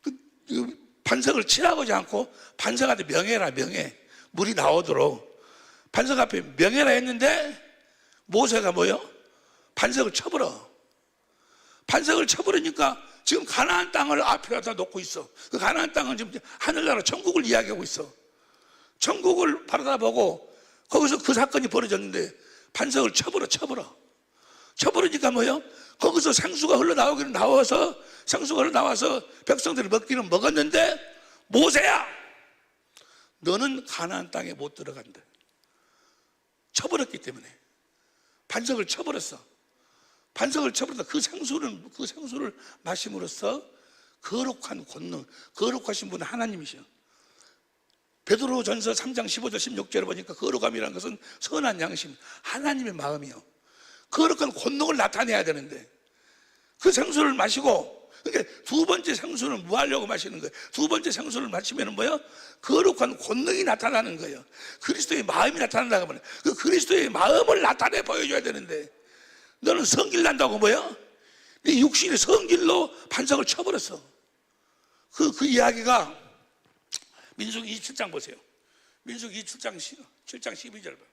[SPEAKER 3] 그 반석을 치라고 하지 않고 반석한테 명해라. 물이 나오도록 반석 앞에 명해라 했는데 모세가 뭐요? 반석을 쳐버려. 반석을 쳐버리니까 지금 가나안 땅을 앞에다 놓고 있어. 그 가나안 땅은 지금 하늘나라 천국을 이야기하고 있어. 천국을 바라다보고 거기서 그 사건이 벌어졌는데 반석을 쳐버리니까 뭐요? 거기서 생수가 흘러나오기는 나와서 생수가 흘러나와서 백성들이 먹기는 먹었는데 모세야, 너는 가나안 땅에 못 들어간다. 쳐버렸기 때문에 반석을 쳐버렸어. 반석을 쳐버렸다. 그 생수를 마심으로써 거룩한 권능, 거룩하신 분은 하나님이셔. 베드로전서 3장 15절 16절에 보니까 거룩함이라는 것은 선한 양심, 하나님의 마음이요. 거룩한 권능을 나타내야 되는데 그 생수를 마시고, 그러니까 두 번째 생수는 뭐 하려고 마시는 거예요? 두 번째 생수를 마시면 뭐예요? 거룩한 권능이 나타나는 거예요. 그리스도의 마음이 나타난다고 하면 그 그리스도의 마음을 나타내 보여줘야 되는데 너는 성길 난다고 뭐예요? 네 육신의 성길로 반석을 쳐버렸어. 그 이야기가 민수기 27장 보세요. 민수기 7장 12절 봐.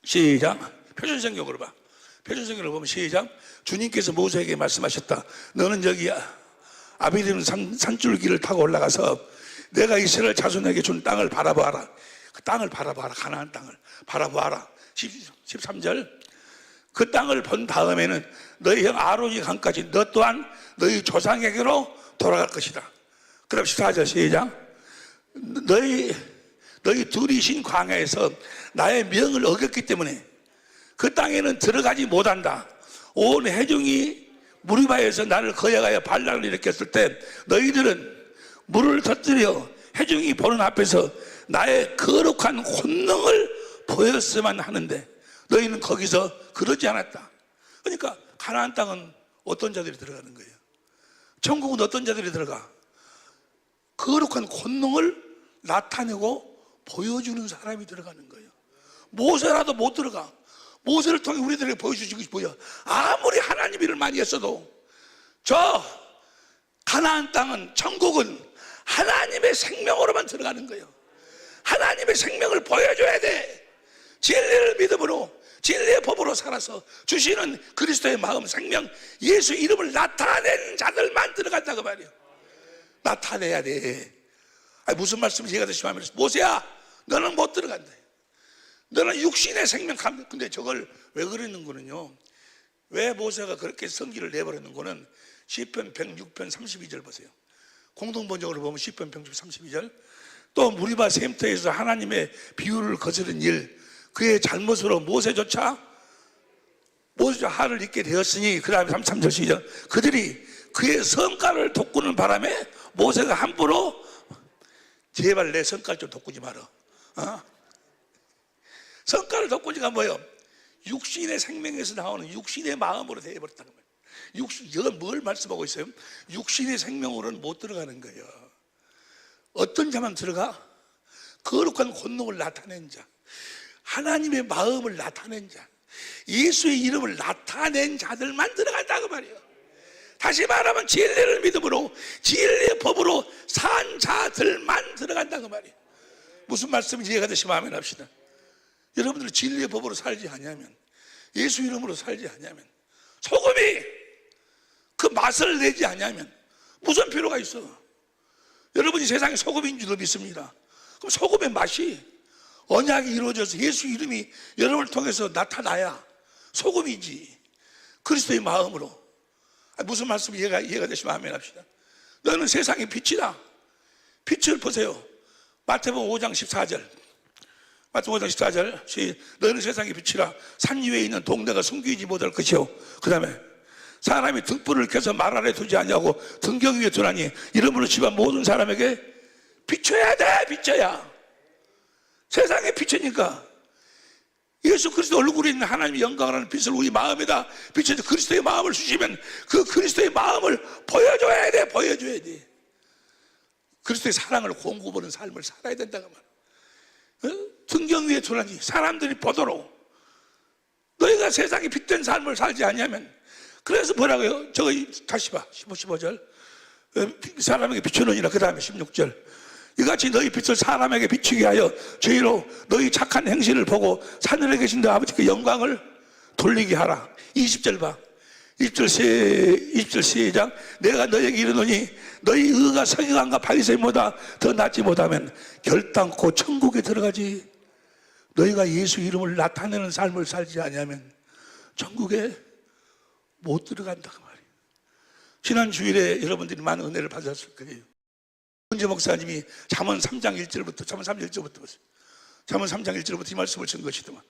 [SPEAKER 3] 시작. 표준성경으로 봐. 표준성경을 보면 시작. 주님께서 모세에게 말씀하셨다. 너는 여기 아비림 산줄기를 타고 올라가서 내가 이스라엘 자손에게 준 땅을 바라보아라. 그 땅을 바라보아라. 가나안 땅을 바라보아라. 13절. 그 땅을 본 다음에는 너희 형 아론이 강까지 너 또한 너희 조상에게로 돌아갈 것이다. 그럼 14절 시작. 너희 둘이 신 광야에서 나의 명을 어겼기 때문에 그 땅에는 들어가지 못한다. 온 회중이 무리바에서 나를 거역하여 반란을 일으켰을 때 너희들은 물을 터뜨려 회중이 보는 앞에서 나의 거룩한 권능을 보였으면 하는데 너희는 거기서 그러지 않았다. 그러니까 가나안 땅은 어떤 자들이 들어가는 거예요? 천국은 어떤 자들이 들어가? 거룩한 권능을 나타내고 보여주는 사람이 들어가는 거예요. 모세라도 못 들어가. 모세를 통해 우리들에게 보여주신 것이 뭐야? 아무리 하나님 일을 많이 했어도 저 가나안 땅은, 천국은 하나님의 생명으로만 들어가는 거예요. 하나님의 생명을 보여줘야 돼. 진리를 믿음으로, 진리의 법으로 살아서 주시는 그리스도의 마음, 생명, 예수 이름을 나타낸 자들만 들어간다고 말이에요. 나타내야 돼. 아니, 무슨 말씀인지 이해가 되시면 모세야, 너는 못 들어간다. 너는 육신의 생명. 근데 저걸 왜 그러는 거는요, 왜 모세가 그렇게 성기를 내버리는 거는 시편 106편 32절 보세요. 공동번역으로 보면 시편 106편 32절. 또 무리바 샘터에서 하나님의 비유를 거스른 일, 그의 잘못으로 모세조차 화를 입게 되었으니, 그 다음에 33절 시절. 그들이 그의 성깔을 돋구는 바람에 모세가 함부로 제발 내 성깔 좀 돋구지 마라. 성깔을 돋구지가 뭐예요? 육신의 생명에서 나오는 육신의 마음으로 되어버렸다는 거예요. 이건 뭘 말씀하고 있어요? 육신의 생명으로는 못 들어가는 거예요. 어떤 자만 들어가? 거룩한 권능을 나타낸 자, 하나님의 마음을 나타낸 자, 예수의 이름을 나타낸 자들만 들어간다고 말이에요. 다시 말하면 진리를 믿음으로, 진리의 법으로 산 자들만 들어간다고 말이에요. 무슨 말씀인지 이해가 되시면 아멘 합시다. 여러분들이 진리의 법으로 살지 않냐면, 예수 이름으로 살지 않냐면, 소금이 그 맛을 내지 않냐면 무슨 필요가 있어? 여러분이 세상에 소금인 줄로 믿습니다. 그럼 소금의 맛이, 언약이 이루어져서 예수 이름이 여러분을 통해서 나타나야 소금이지. 그리스도의 마음으로. 무슨 말씀 이해가 되시면 아멘 합시다. 너는 세상의 빛이다. 빛을 보세요. 마태복음 5장 14절. 마태복음 5장 14절. 너는 세상의 빛이라. 산 위에 있는 동네가 숨기지 못할 것이요. 그 다음에 사람이 등불을 켜서 말 아래 두지 아니하고 등경 위에 두나니 이러므로 집안 모든 사람에게 비춰야 돼. 비춰야. 세상의 빛이니까 예수 그리스도 얼굴에 있는 하나님의 영광을 하는 빛을 우리 마음에다 비춰서 그리스도의 마음을 주시면 그 그리스도의 마음을 보여줘야 돼. 보여줘야 돼. 그리스도의 사랑을 공급하는 삶을 살아야 된다고 말이야. 등경 위에 두나니 사람들이 보도록 너희가 세상에 빛된 삶을 살지 않냐면, 그래서 뭐라고요? 저거 다시 봐. 15절. 사람에게 비추느니라. 그 다음에 16절. 이같이 너희 빛을 사람에게 비추게 하여 저희로 너희 착한 행실을 보고 하늘에 계신 너 아버지께 영광을 돌리게 하라. 20절 봐. 1절 시작. 내가 너에게 이르노니 너희 의가 서기관과 바리새인보다 더 낫지 못하면 결단코 천국에 들어가지. 너희가 예수 이름을 나타내는 삶을 살지 아니하면 천국에 못 들어간다고 말이에요. 지난 주일에 여러분들이 많은 은혜를 받았을 거예요. 문재 목사님이 잠언 3장 1절부터 보세요. 잠언 3장 1절부터 이 말씀을 준 것이더만.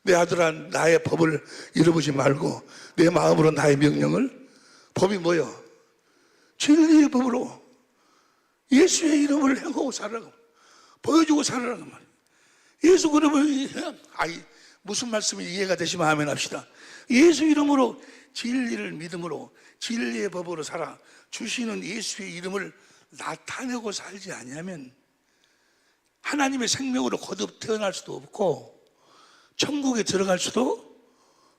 [SPEAKER 3] 내 아들아 나의 법을 잃어보지 말고 내 마음으로 나의 명령을. 법이 뭐요? 진리의 법으로 예수의 이름을 행하고 살아라고, 보여주고 살아라고 말이에요. 예수 그러면 무슨 말씀이 이해가 되시면 아멘 합시다. 예수 이름으로 진리를 믿음으로 진리의 법으로 살아 주시는 예수의 이름을 나타내고 살지 아니하면 하나님의 생명으로 거듭 태어날 수도 없고 천국에 들어갈 수도.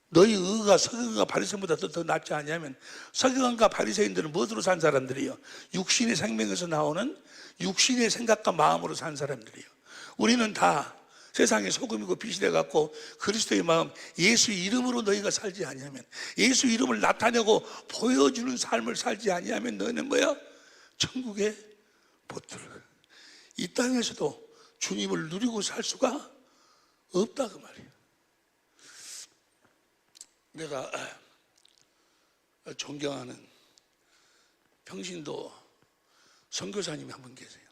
[SPEAKER 3] 너희 의가 서기관과 바리새인보다 더 낫지 아니하면, 서기관과 바리새인들은 무엇으로 산 사람들이요? 육신의 생명에서 나오는 육신의 생각과 마음으로 산 사람들이요. 우리는 다 세상의 소금이고 빛이 돼갖고 그리스도의 마음, 예수 이름으로 너희가 살지 아니하면, 예수 이름을 나타내고 보여주는 삶을 살지 아니하면 너희는 뭐야? 천국에 못 들어가. 이 땅에서도 주님을 누리고 살 수가 없다 그 말이에요. 내가 존경하는 평신도 선교사님이 한 분 계세요.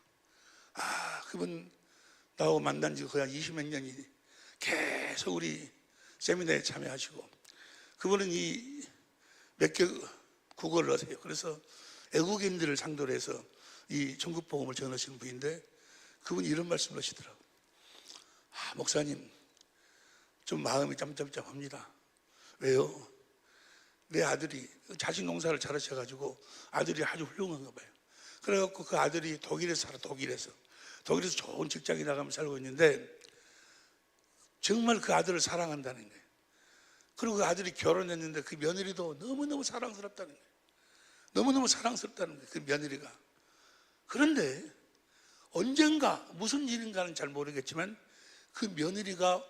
[SPEAKER 3] 그분 나하고 만난 지 거의 20몇 년이 계속 우리 세미나에 참여하시고, 그분은 이 몇 개 국어를 하세요. 그래서 애국인들을 상대로 해서 이 전국복음을 전하시는 분인데, 그분이 이런 말씀을 하시더라고요. 목사님 좀 마음이 짬짬짬합니다. 왜요? 내 아들이 자식 농사를 잘하셔가지고 아들이 아주 훌륭한가 봐요. 그래갖고 그 아들이 독일에서 살아. 독일에서 좋은 직장에 나가면 살고 있는데 정말 그 아들을 사랑한다는 거예요. 그리고 그 아들이 결혼했는데 그 며느리도 너무너무 사랑스럽다는 거예요. 너무너무 사랑스럽다는 거예요, 그 며느리가. 그런데 언젠가 무슨 일인가는 잘 모르겠지만 그 며느리가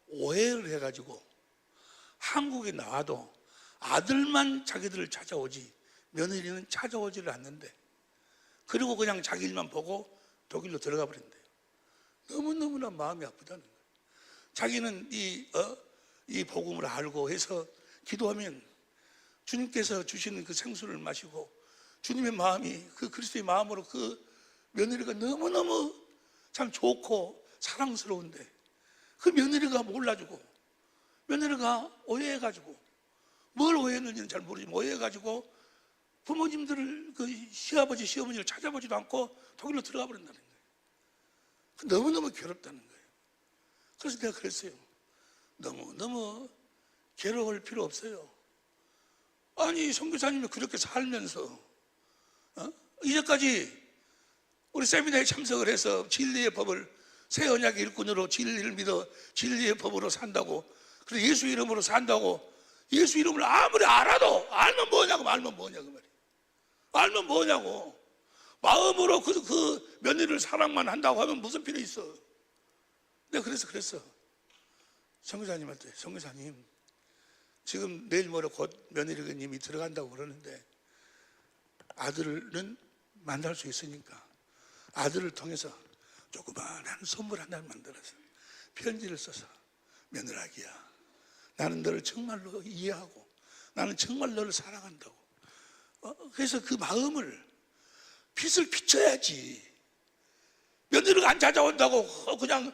[SPEAKER 3] 오해를 해가지고 한국에 나와도 아들만 자기들을 찾아오지 며느리는 찾아오지를 않는데, 그리고 그냥 자기 일만 보고 독일로 들어가 버린대요. 너무너무나 마음이 아프다는 거예요. 자기는 이 복음을 알고 해서 기도하면 주님께서 주시는 그 생수를 마시고 주님의 마음이, 그 그리스도의 마음으로 그 며느리가 너무너무 참 좋고 사랑스러운데 그 며느리가 몰라주고, 며느리가 오해해가지고, 뭘 오해했는지는 잘 모르지만 오해해가지고 부모님들을, 그 시아버지 시어머니를 찾아보지도 않고 독일로 들어가 버린다는 거예요. 너무너무 괴롭다는 거예요. 그래서 내가 그랬어요. 너무 괴로울 필요 없어요. 아니 선교사님이 그렇게 살면서 이제까지 우리 세미나에 참석을 해서 진리의 법을, 새 언약의 일꾼으로 진리를 믿어 진리의 법으로 산다고, 그래서 예수 이름으로 산다고, 예수 이름을 아무리 알아도 알면 뭐냐고 말이야. 알면 뭐냐고. 마음으로 그 며느리를 사랑만 한다고 하면 무슨 필요 있어. 내가 그랬어. 선교사님한테, 선교사님 지금 내일 모레 곧 며느리님이 들어간다고 그러는데 아들은 만날 수 있으니까 아들을 통해서 조그만한 선물 하나를 만들어서 편지를 써서, 며느라기야, 나는 너를 정말로 이해하고 나는 정말 너를 사랑한다고. 그래서 그 마음을, 빛을 비춰야지. 며느리가 안 찾아온다고 그냥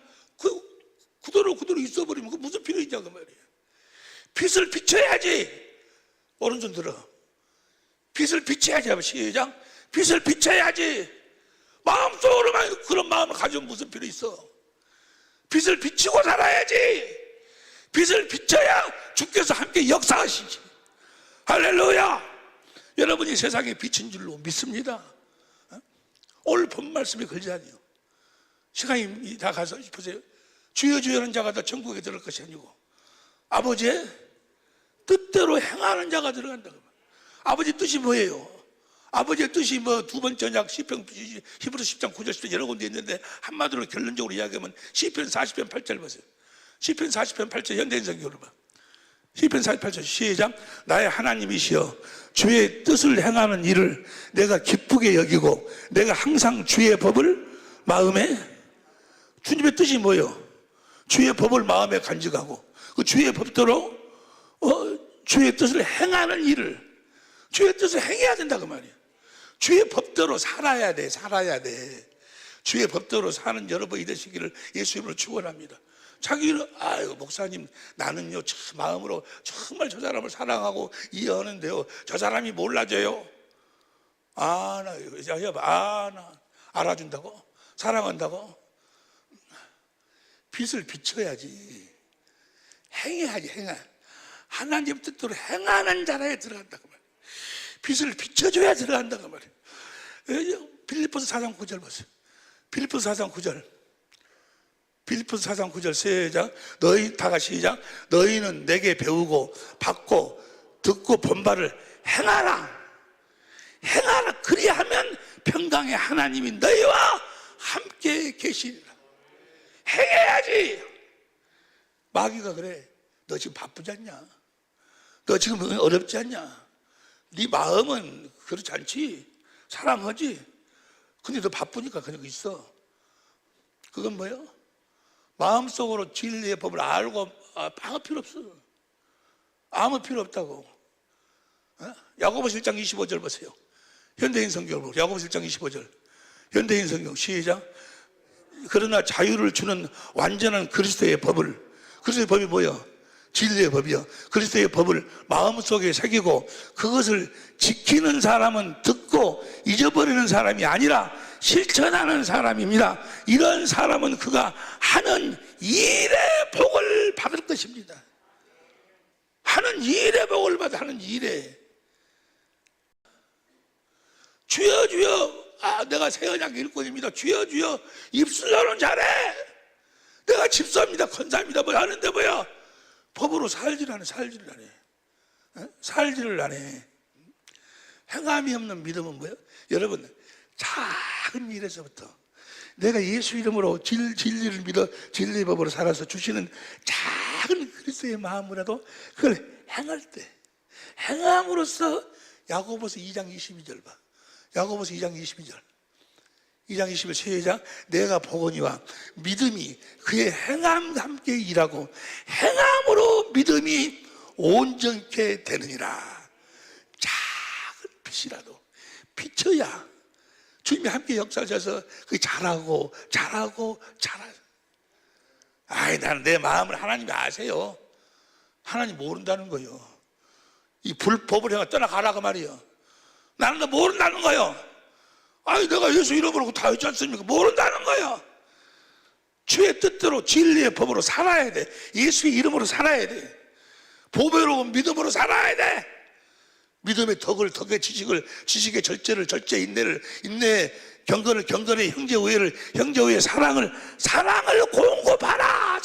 [SPEAKER 3] 그대로 있어버리면 그 무슨 필요 있냐고 말이에요. 빛을 비춰야지. 오른손 들어. 빛을 비춰야지 하면 시작. 빛을 비춰야지. 마음속으로만 그런 마음을 가지면 무슨 필요 있어. 빛을 비추고 살아야지. 빛을 비춰야 주께서 함께 역사하시지. 할렐루야. 여러분이 세상에 빛인 줄로 믿습니다. 오늘 본 말씀이 그러잖아요. 시간이 다 가서 보세요. 주여 주여는 자가 다 천국에 들어갈 것이 아니고 아버지의 뜻대로 행하는 자가 들어간다고. 아버지 뜻이 뭐예요? 아버지의 뜻이 뭐 두 번째 언약 시편 히브리서 10장 9절 10절 여러 군데 있는데 한마디로 결론적으로 이야기하면 시편 40편 8절 보세요. 시편 40편 8절 현대인성경으로 봐. 시편 48편 시작. 나의 하나님이시여 주의 뜻을 행하는 일을 내가 기쁘게 여기고 내가 항상 주의 법을 마음에, 주님의 뜻이 뭐예요? 주의 법을 마음에 간직하고 그 주의 법대로 주의 뜻을 행하는 일을, 주의 뜻을 행해야 된다 그 말이에요. 주의 법대로 살아야 돼. 주의 법대로 사는 여러분이 되시기를 예수님으로 축원합니다. 자기는 아유 목사님 나는요 참 마음으로 정말 저 사람을 사랑하고 이해하는데요 저 사람이 몰라줘요. 나 알아준다고? 사랑한다고? 빛을 비춰야지. 행해야지. 하나님 뜻대로 행하는 자라에 들어간다고 말이에요. 빛을 비춰줘야 들어간다고 말이에요. 빌립보서 4장 9절 보세요. 빌립보서 4장 9절. 빌립보서 4장 9절 시작. 너희 다 같이 시작. 너희는 내게 배우고 받고 듣고 본 바를 행하라. 그리하면 평강의 하나님이 너희와 함께 계시리라. 행해야지. 마귀가 그래. 너 지금 바쁘지 않냐? 너 지금 어렵지 않냐? 네 마음은 그렇지 않지. 사랑하지. 근데 너 바쁘니까 그냥 있어. 그건 뭐예요? 마음속으로 진리의 법을 알고 아무 필요 없어. 아무 필요 없다고. 야고보서 1장 25절 보세요. 현대인 성경을 보세요. 야고보서 1장 25절. 현대인 성경 시작. 그러나 자유를 주는 완전한 그리스도의 법을, 그리스도의 법이 뭐예요? 진리의 법이요. 그리스도의 법을 마음속에 새기고 그것을 지키는 사람은 듣고 잊어버리는 사람이 아니라 실천하는 사람입니다. 이런 사람은 그가 하는 일의 복을 받을 것입니다. 하는 일의 복을 받아. 하는 일에 주여 주여 내가 새 언약 일꾼입니다. 주여 주여 입술로는 잘해. 내가 집사입니다. 권사입니다. 뭐 하는데 뭐야? 법으로 살지를 않아. 살지를 안 해. 행함이 없는 믿음은 뭐예요? 여러분 작은 일에서부터 내가 예수 이름으로 진리를 믿어 진리의 법으로 살아서 주시는 작은 그리스도의 마음이라도 그걸 행할 때 행함으로써 야고보서 2장 22절 봐. 야고보서 2장 22절. 2장 21절 시작. 내가 보거니와 믿음이 그의 행함과 함께 일하고 행함으로 믿음이 온전케 되느니라. 작은 빛이라도 비춰야 주님이 함께 역사하셔서 그 잘하고. 아이 나는 내 마음을 하나님이 아세요. 하나님 모른다는 거예요. 이 불법을 행하 떠나가라고 말이에요. 나는 너 모른다는 거예요. 아니 내가 예수 이름으로 다 했지 않습니까? 모른다는 거예요. 주의 뜻대로 진리의 법으로 살아야 돼. 예수의 이름으로 살아야 돼. 보배로운 믿음으로 살아야 돼. 믿음의 덕의 지식의 절제를 인내의 경건을 경건의 형제우애의 사랑을 공급하라.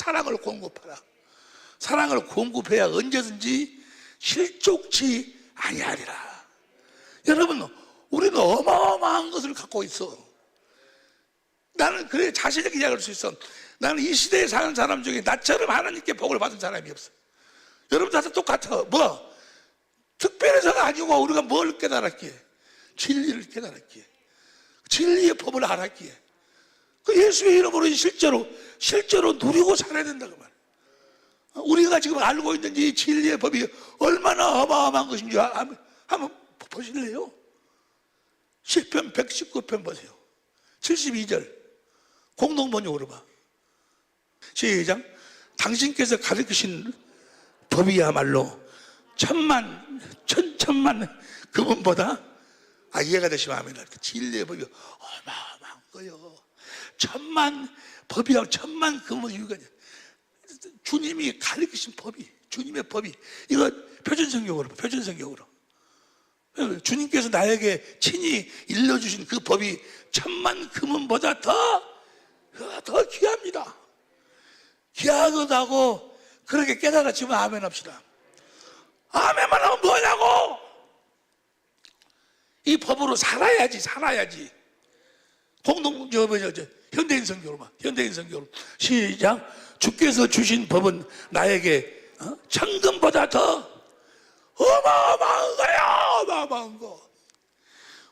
[SPEAKER 3] 사랑을 공급해야 언제든지 실족치 아니하리라. 여러분 우리는 어마어마한 것을 갖고 있어. 나는 그래 자신있게 이야기할 수 있어. 나는 이 시대에 사는 사람 중에 나처럼 하나님께 복을 받은 사람이 없어. 여러분 다 똑같아. 뭐 특별해서가 아니고 우리가 뭘 깨달았기에? 진리를 깨달았기에, 진리의 법을 알았기에, 그 예수의 이름으로 실제로 누리고 살아야 된다고 말이야. 우리가 지금 알고 있는 이 진리의 법이 얼마나 어마어마한 것인지 한번 보실래요? 시편 119편 보세요. 72절 공동번역으로 봐. 시작. 당신께서 가르치신 법이야말로 천천만 그분보다 이해가 되시면 아멘. 진리의 법이 어마어마한 거예요. 천만 그분 이유가 주님이 가르치신 법이, 주님의 법이, 이거 표준성경으로 주님께서 나에게 친히 일러주신 그 법이 천만 금은보다 더 귀합니다. 귀하다고 그렇게 깨달았지만 아멘 합시다. 아멘만 하면 뭐냐고. 이 법으로 살아야지. 현대인 성경으로 봐. 시작. 주께서 주신 법은 나에게 천금보다 더 어마어마한 거야. 어마어마한 거.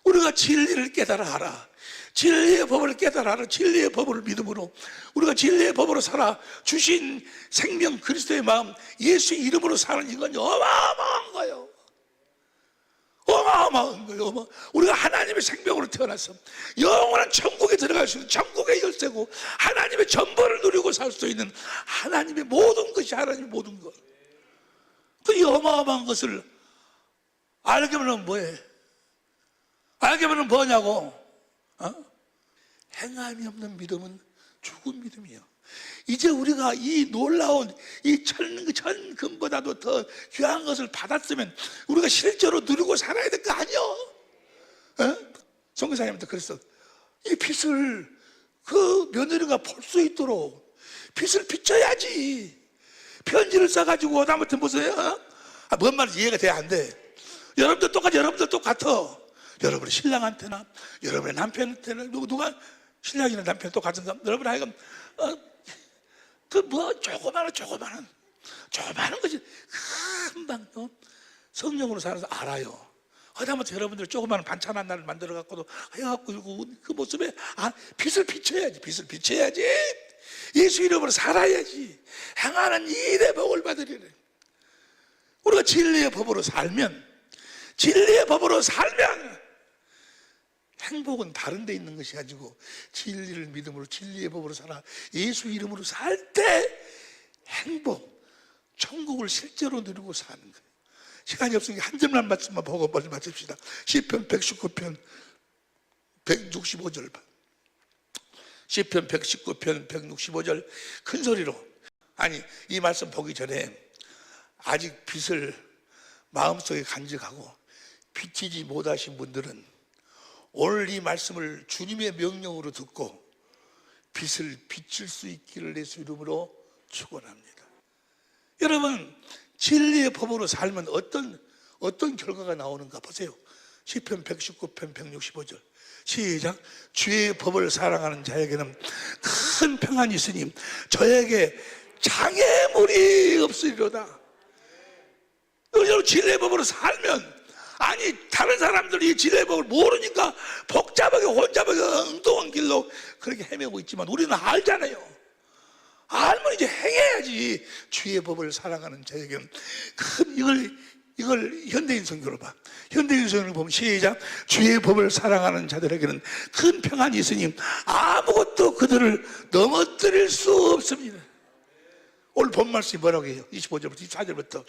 [SPEAKER 3] 우리가 진리를 깨달아 알아. 진리의 법을 깨달아 알아. 진리의 법을 믿음으로 우리가 진리의 법으로 살아 주신 생명 그리스도의 마음 예수 이름으로 사는 이건 어마어마한 거예요. 어마어마한 거예요. 우리가 하나님의 생명으로 태어나서 영원한 천국에 들어갈 수 있는 천국의 열쇠고 하나님의 전부를 누리고 살 수 있는 하나님의 모든 것이 하나님의 모든 것. 그 어마어마한 것을 알게 하면 뭐해? 알게 하면 뭐냐고? 행함이 없는 믿음은 죽은 믿음이에요. 이제 우리가 이 놀라운 이 천금보다도 더 귀한 것을 받았으면 우리가 실제로 누리고 살아야 될 거 아니요? 선교사님한테 그랬어. 이 빚을 그 며느리가 볼 수 있도록 빚을 빚져야지. 편지를 써가지고 오다못해 무슨 뭔 말인지 이해가 돼야 안 돼. 여러분들 똑같아. 여러분의 신랑한테나 여러분의 남편한테나 누가 신랑이나 남편 똑같은가? 여러분 하여금 조그마한 것이 금방 성령으로 살아서 알아요. 하다못해 여러분들 조그마한 반찬 하나를 만들어 갖고도 해갖고 그 모습에 빚을 빚어야지. 예수 이름으로 살아야지. 행하는 일의 복을 받으리래. 우리가 진리의 법으로 살면 행복은 다른 데 있는 것이 가지고 진리를 믿음으로 진리의 법으로 살아 예수 이름으로 살 때 행복, 천국을 실제로 누리고 사는 거예요. 시간이 없으니까 한 절만 말씀만 보고 빨리 마칩시다. 시편 119편 165절 시편 119편 165절 큰 소리로 이 말씀 보기 전에 아직 빚을 마음속에 간직하고 빚지지 못하신 분들은 오늘 이 말씀을 주님의 명령으로 듣고 빚을 빚질 수 있기를 예수 이름으로 축원합니다. 여러분 진리의 법으로 살면 어떤 결과가 나오는가 보세요. 시편 119편 165절 시작. 주의 법을 사랑하는 자에게는 큰 평안이 있으니 저에게 장애물이 없으리로다. 여러분 진리의 법으로 살면 다른 사람들이 진리의 법을 모르니까 복잡하게 혼잡하게 엉뚱한 길로 그렇게 헤매고 있지만 우리는 알잖아요. 알면 이제 행해야지. 주의 법을 사랑하는 자에게는 이걸 현대인 성경으로 봐. 현대인 성경을 보면 시작. 주의 법을 사랑하는 자들에게는 큰 평안이 있으니 아무것도 그들을 넘어뜨릴 수 없습니다. 오늘 본 말씀이 뭐라고 해요? 25절부터 24절부터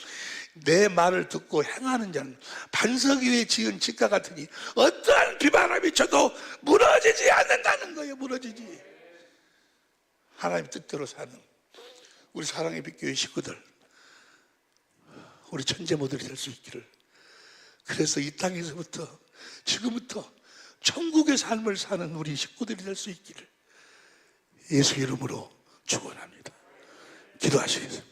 [SPEAKER 3] 내 말을 듣고 행하는 자는 반석 위에 지은 집과 같으니 어떠한 비바람이 쳐도 무너지지 않는다는 거예요. 무너지지. 하나님 뜻대로 사는 우리 사랑의 빛교회 식구들, 우리 천재모들이 될 수 있기를. 그래서 이 땅에서부터 지금부터 천국의 삶을 사는 우리 식구들이 될 수 있기를 예수 이름으로 축원합니다. 기도하시겠습니다.